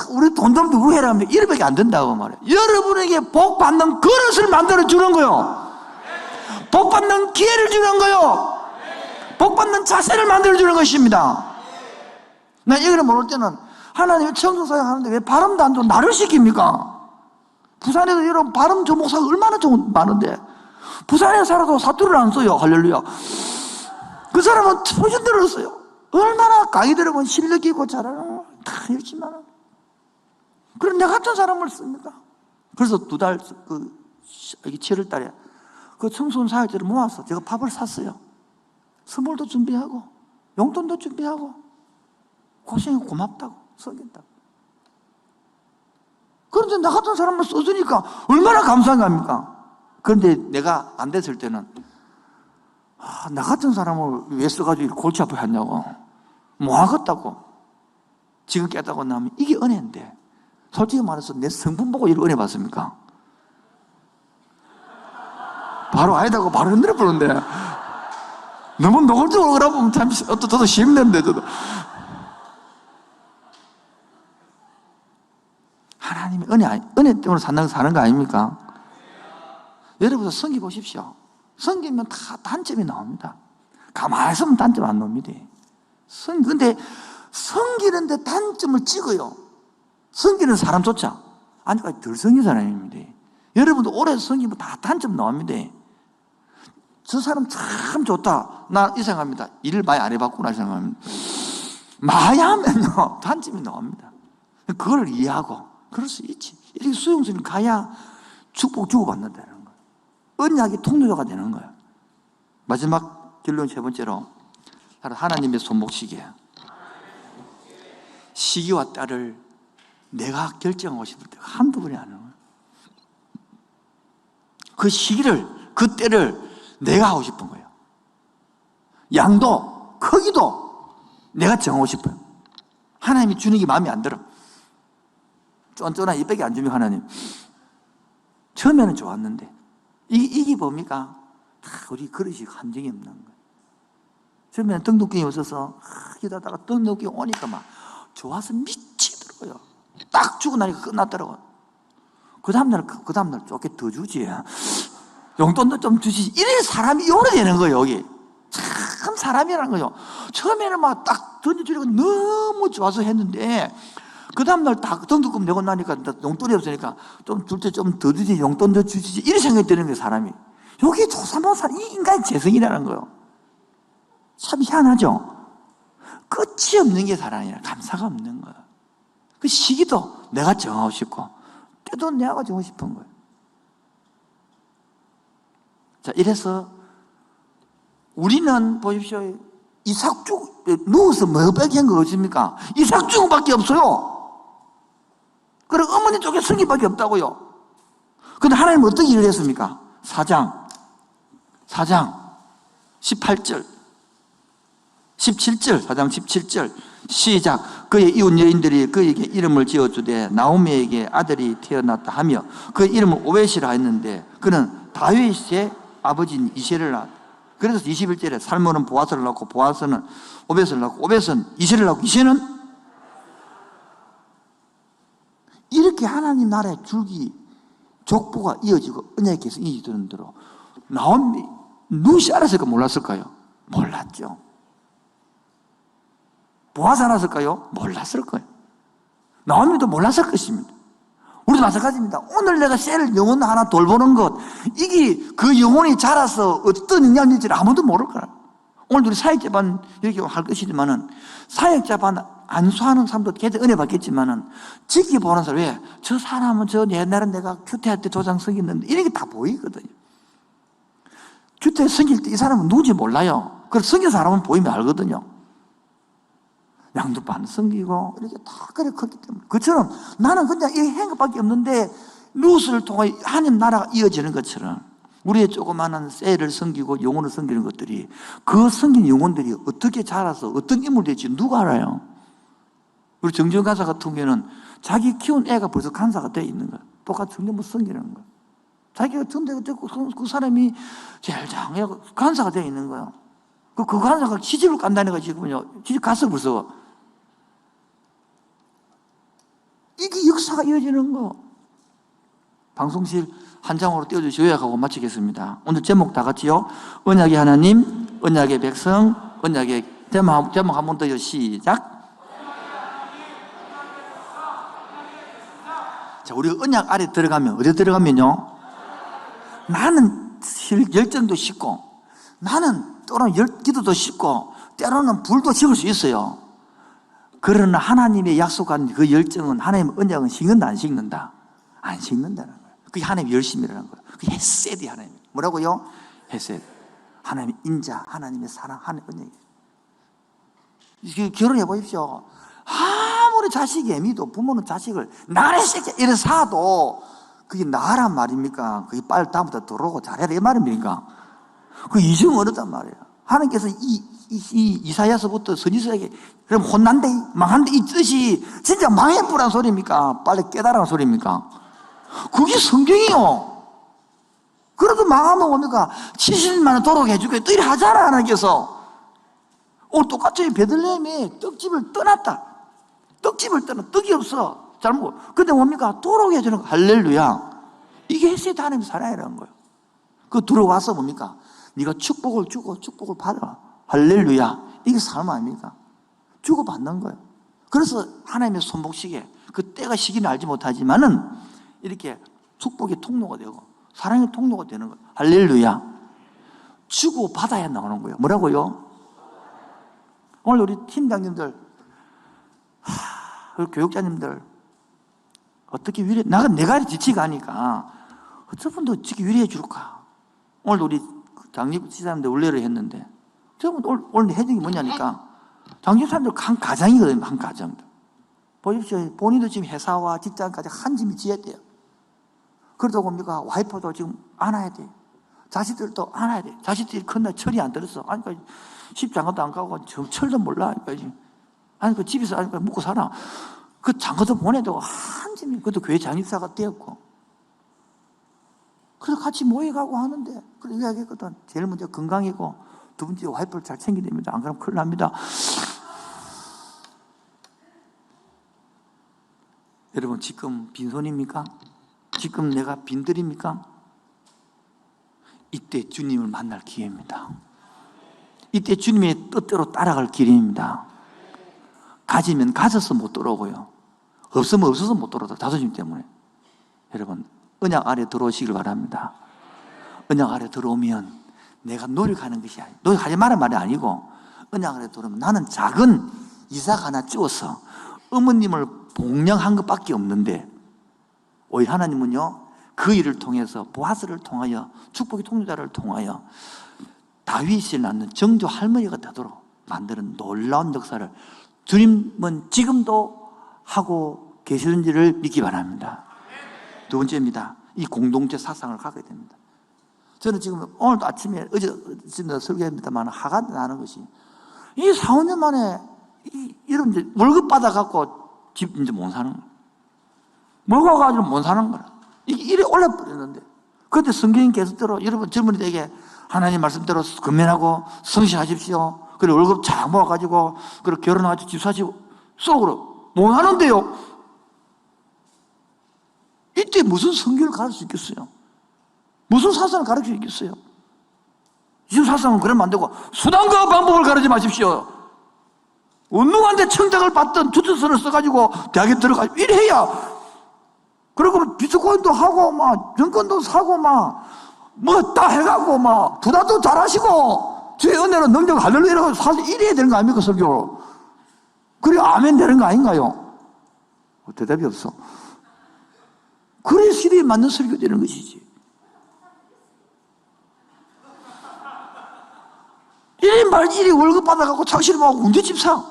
우리 돈 좀 누구 해라 하면 이렇게밖에 안 된다고 말해요. 여러분에게 복 받는 그릇을 만들어 주는 거예요. 복 받는 기회를 주는 거예요. 복 받는 자세를 만들어 주는 것입니다. 나 이걸 모를 때는 하나님이 청소사역 하는데 왜 발음도 안 좋은 나를 시킵니까? 부산에도 여러분 발음 저 목사가 얼마나 좋은 많은데 부산에 살아도 사투리를 안 써요. 할렐루야. 그 사람은 표준대로 써요. 얼마나 강의 들어보면 실력 있고 잘하는 다 열심히 하는. 그럼 내 같은 사람을 씁니까? 그래서 2달 7월 달에 그 청소년 사역자를 모아서 제가 밥을 샀어요. 선물도 준비하고 용돈도 준비하고 고생이 고맙다고 써준다고. 그런데 나 같은 사람을 써주니까 얼마나 감사한 겁니까? 그런데 내가 안 됐을 때는 나 같은 사람을 왜 써가지고 골치 아프게 하냐고 뭐 하겠다고. 지금 깨닫고 나면 이게 은혜인데 솔직히 말해서 내 성분 보고 이런 은혜 받습니까? 바로 아니다고 바로 흔들어 보는데 너무 노골적으로 그러면 참 저도 힘든데 저도 하나님의 은혜 때문에 사는 거 아닙니까? 여러분 성기 보십시오. 성기면 다 단점이 나옵니다. 가만히 있으면 단점 안 나옵니다. 근데 성기는데 단점을 찍어요. 성기는 사람조차 아직까지 덜 성긴 사람입니다. 여러분도 오래 성기면 다 단점 나옵니다. 저 사람 참 좋다. 나 이 생각합니다. 일을 많이 안 해봤구나 이 생각합니다. 많이 하면요 단점이 나옵니다. 그걸 이해하고 그럴 수 있지. 이렇게 수용성이 가야 축복 주고받는다는 거예요. 언약이 통로가 되는 거예요. 마지막 결론 3번째로 하나님의 손목시기예요. 시기와 때를 내가 결정하고 싶을 때가 한두 번이 아니에요. 그 시기를 그 때를 내가 하고 싶은 거예요. 양도 크기도 내가 정하고 싶어요. 하나님이 주는 게 마음에 안 들어. 쫀쫀한 이밖에 안 주면 하나님 처음에는 좋았는데 이게 뭡니까? 다 우리 그릇이 한정이 없는 거예요. 처음에는 등록금이 없어서 기다다가 등록금이 오니까 막 좋아서 미치더라고요. 딱 주고 나니까 끝났더라고요. 그 다음날 조금 더 주지. 용돈도 좀 주지. 이래 사람이 요래 되는 거예요. 여기 참 사람이라는 거죠. 처음에는 막 딱 던져주려고 너무 좋아서 했는데 그 다음날 다 등록금 내고 나니까 용돈이 없으니까 좀 줄 때 좀 더 주지, 용돈 더 주지, 이런 생각이 드는 거예요, 사람이. 여기 조사모사, 이 인간의 재성이라는 거예요. 참 희한하죠? 끝이 없는 게 사람이라 감사가 없는 거예요. 그 시기도 내가 정하고 싶고, 때도 내가 정하고 싶은 거예요. 자, 이래서 우리는 보십시오. 이삭죽, 누워서 뭐밖에 한 거 없습니까? 이삭죽밖에 없어요. 그리고 어머니 쪽에 성기밖에 없다고요. 그런데 하나님은 어떻게 일을 했습니까? 4장 18절 17절 4장 17절 시작. 그의 이웃 여인들이 그에게 이름을 지어주되 나오미에게 아들이 태어났다 하며 그의 이름을 오벳이라 했는데 그는 다윗의 아버지인 이새를 낳았다. 그래서 21절에 살몬은 보아스를 낳고 보아스는 오벳을 낳고 오벳은 이새를 낳고 이새는 이렇게 하나님 나라의 줄기 족보가 이어지고 언약의 계승이 이어지는 대로 나오미 누시 알았을까 몰랐을까요? 몰랐죠. 보아스 알았을까요? 몰랐을 거예요. 나오미도 몰랐을 것입니다. 우리도 마찬가지입니다. 오늘 내가 셀 영혼 하나 돌보는 것 이게 그 영혼이 자라서 어떤 영향을 줄지 아무도 모를 거라. 오늘 우리 사역자반 이렇게 할 것이지만은 사역자반 안수하는 사람도 걔들 은혜 받겠지만은 지켜보는 사람 왜? 저 사람은 저 옛날에 내가 큐티할 때 조장 섬겼는데 이런 게 다 보이거든요. 큐티에 섬길 때 이 사람은 누군지 몰라요. 그래서 섬긴 사람은 보이면 알거든요. 양두반 섬기고 이렇게 다 그래 컸기 때문에 그처럼 나는 그냥 이 행각밖에 없는데 루스를 통해 하나님 나라가 이어지는 것처럼 우리의 조그마한 셀을 섬기고 영혼을 섬기는 것들이 그 섬긴 영혼들이 어떻게 자라서 어떤 인물이 될지 누가 알아요? 우리 정지훈 간사 같은 경우에는 자기 키운 애가 벌써 간사가 되어 있는 거예요. 똑같이 성경 못 섬기는 거예요. 자기가 전대가 듣고 그 사람이 제일 장애하고 간사가 되어 있는 거예요. 그 간사가 시집을 간다니까 지금요. 시집 갔어 벌써. 이게 역사가 이어지는 거. 방송실 한 장으로 띄워주시고 요약하고 마치겠습니다. 오늘 제목 다 같이요. 언약의 하나님, 언약의 백성, 언약의 제목 한 번 더요. 시작. 자, 우리 언약 아래 들어가면 어디 들어가면요? 나는 열정도 싣고, 나는 또는 기도도 싣고, 때로는 불도 지을 수 있어요. 그러나 하나님의 약속한 그 열정은, 하나님의 언약은 식는다, 안 식는다? 안 식는다는 거예요. 그게 하나님의 열심이라는 거예요. 그게 헤세디 하나님. 뭐라고요? 헤세디. 하나님의 인자, 하나님의 사랑, 하나님의 언약이. 결혼해 보십시오. 아무리 자식이 애미도 부모는 자식을 나래 새끼 이래 사도 그게 나란 말입니까? 그게 빨리 다음부터 들어오고 잘해라 이 말입니까? 그 이중 어렵단 말이에요. 하나님께서 이사야서부터 선지서에게 그럼 혼난데 망한데 이 뜻이 진짜 망해뿌란 소리입니까? 빨리 깨달으라는 소리입니까? 그게 성경이요. 그래도 망하면 뭡니까? 70만 원 도록 해주게 또 이래 하잖아 하나님께서. 오늘 똑같이 베들레헴에 떡집을 떠났다. 떡집을 떠나 떡이 없어. 잘못. 근데 뭡니까? 도록 해주는 거. 할렐루야. 이게 헤세드 하나님의 사랑이라는 거예요. 그 들어와서 뭡니까? 네가 축복을 주고 축복을 받아. 할렐루야. 이게 삶 아닙니까? 주고받는 거예요. 그래서 하나님의 손목시계, 그 때가 시기는 알지 못하지만은 이렇게 축복의 통로가 되고 사랑의 통로가 되는 거예요. 할렐루야. 주고받아야 나오는 거예요. 뭐라고요? 오늘 우리 팀장님들, 우리 교육자님들, 어떻게 내가 지치가 하니까 어쩌면 더 지키 위로해 줄까? 오늘 우리 장립지사님들 원래를 했는데, 저분 오늘 해적이 뭐냐니까, 장립사님들 한 가정이거든요, 한 가정. 보십시오. 본인도 지금 회사와 직장까지 한 짐이 지었대요. 그러다 보니까 와이프도 지금 안아야 돼. 자식들도 안아야 돼. 자식들이 큰날 철이 안 들었어. 아니, 그러니까 십장가도 안 가고 철도 몰라. 아니, 그 집에서 묵고 살아. 그 장가도 보내도 한 짐이, 그것도 교회 장립사가 되었고. 그래서 같이 모여가고 하는데, 그래서 이야기했거든. 제일 먼저 건강이고, 두 번째 와이프를 잘 챙겨야 됩니다. 안 그러면 큰일 납니다. 여러분, 지금 빈손입니까? 지금 내가 빈들입니까? 이때 주님을 만날 기회입니다. 이때 주님의 뜻대로 따라갈 길입니다. 가지면 가져서 못 들어오고요. 없으면 없어서 못 들어오다. 자존심 때문에. 여러분, 언약 아래 들어오시길 바랍니다. 언약 아래 들어오면 내가 노력하는 것이 아니에요. 노력하지 말란 말이 아니고, 언약 아래 들어오면 나는 작은 이삭 하나 찌워서 어머님을 봉양한 것밖에 없는데, 오히려 하나님은요, 그 일을 통해서 보아스를 통하여 축복의 통로자를 통하여 다윗을 낳는 정조 할머니가 되도록 만드는 놀라운 역사를 주님은 지금도 하고 계시는지를 믿기 바랍니다. 두 번째입니다. 이 공동체 사상을 갖게 됩니다. 저는 지금 오늘도 아침에 어제도 설교했습니다만 화가 나는 것이, 이 4, 5년 만에 이런 이제 월급 받아갖고 집 이제 못 사는 거예요. 월급 가지고 못 사는 거라. 이게 이래 올라버렸는데. 그런데 성경이 계속대로 여러분 젊은이들에게 하나님 말씀대로 근면하고 성실하십시오. 그리고 월급 잘 모아가지고, 그리고 결혼하고 집 사시고, 속으로 못 하는데요. 이때 무슨 성경을 가르칠 수 있겠어요? 무슨 사상을 가르칠 수 있겠어요? 지금 사상은 그러면 안 되고, 수단과 방법을 가르치지 마십시오. 운동한테 청탁을 받던 주투서를 써가지고 대학에 들어가지고 이래야, 그리고 비트코인도 하고 막 정권도 사고 막 뭐 다 해가고 막 부다도 잘하시고 주의 은혜로 능력 할렐루야라고 사실 이래야 되는 거 아닙니까? 설교. 그래 아멘 되는 거 아닌가요? 대답이 없어. 그래 시대에 맞는 설교 되는 것이지. 이래 말 이래 월급 받아가고 착실히 하고 운전집 사.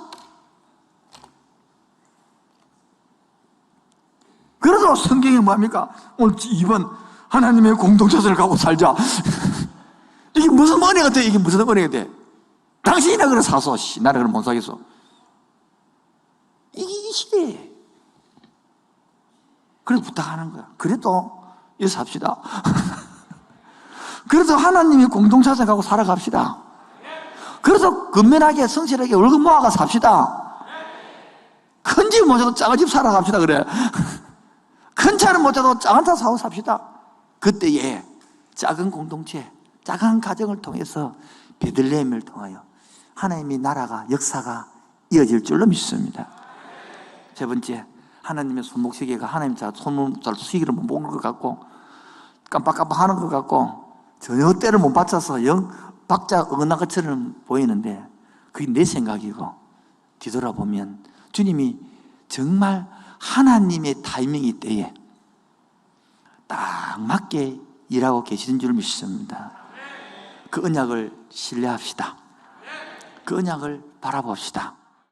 그래서 성경이 뭐합니까? 오늘 2번 하나님의 공동체를 가고 살자. 이게 무슨 은혜가 돼? 이게 무슨 은혜가 돼? 당신이나 그래 사서 나를 그럼 못 사겠어. 이게 이 시대에. 그래서 부탁하는 거야. 그래도 이래서 합시다. 그래서 하나님이 공동 찬양하고 살아갑시다. 그래서 근면하게 성실하게 월급 모아가 삽시다. 큰 집 못 사도 작은 집 살아갑시다. 그래. 큰 차는 못 사도 작은 차 사고 삽시다. 그때에 작은 공동체, 작은 가정을 통해서 베들레헴을 통하여 하나님의 나라가, 역사가 이어질 줄로 믿습니다. 세 번째, 하나님의 손목시계가 하나님 손목살 시계를 못 보는 것 같고 깜빡깜빡 하는 것 같고 전혀 때를 못 받쳐서 영 박자 어긋난 것처럼 보이는데 그게 내 생각이고, 뒤돌아보면 주님이 정말 하나님의 타이밍이 때에 딱 맞게 일하고 계시는 줄 믿습니다. 그 언약을 신뢰합시다. 그 언약을 바라봅시다.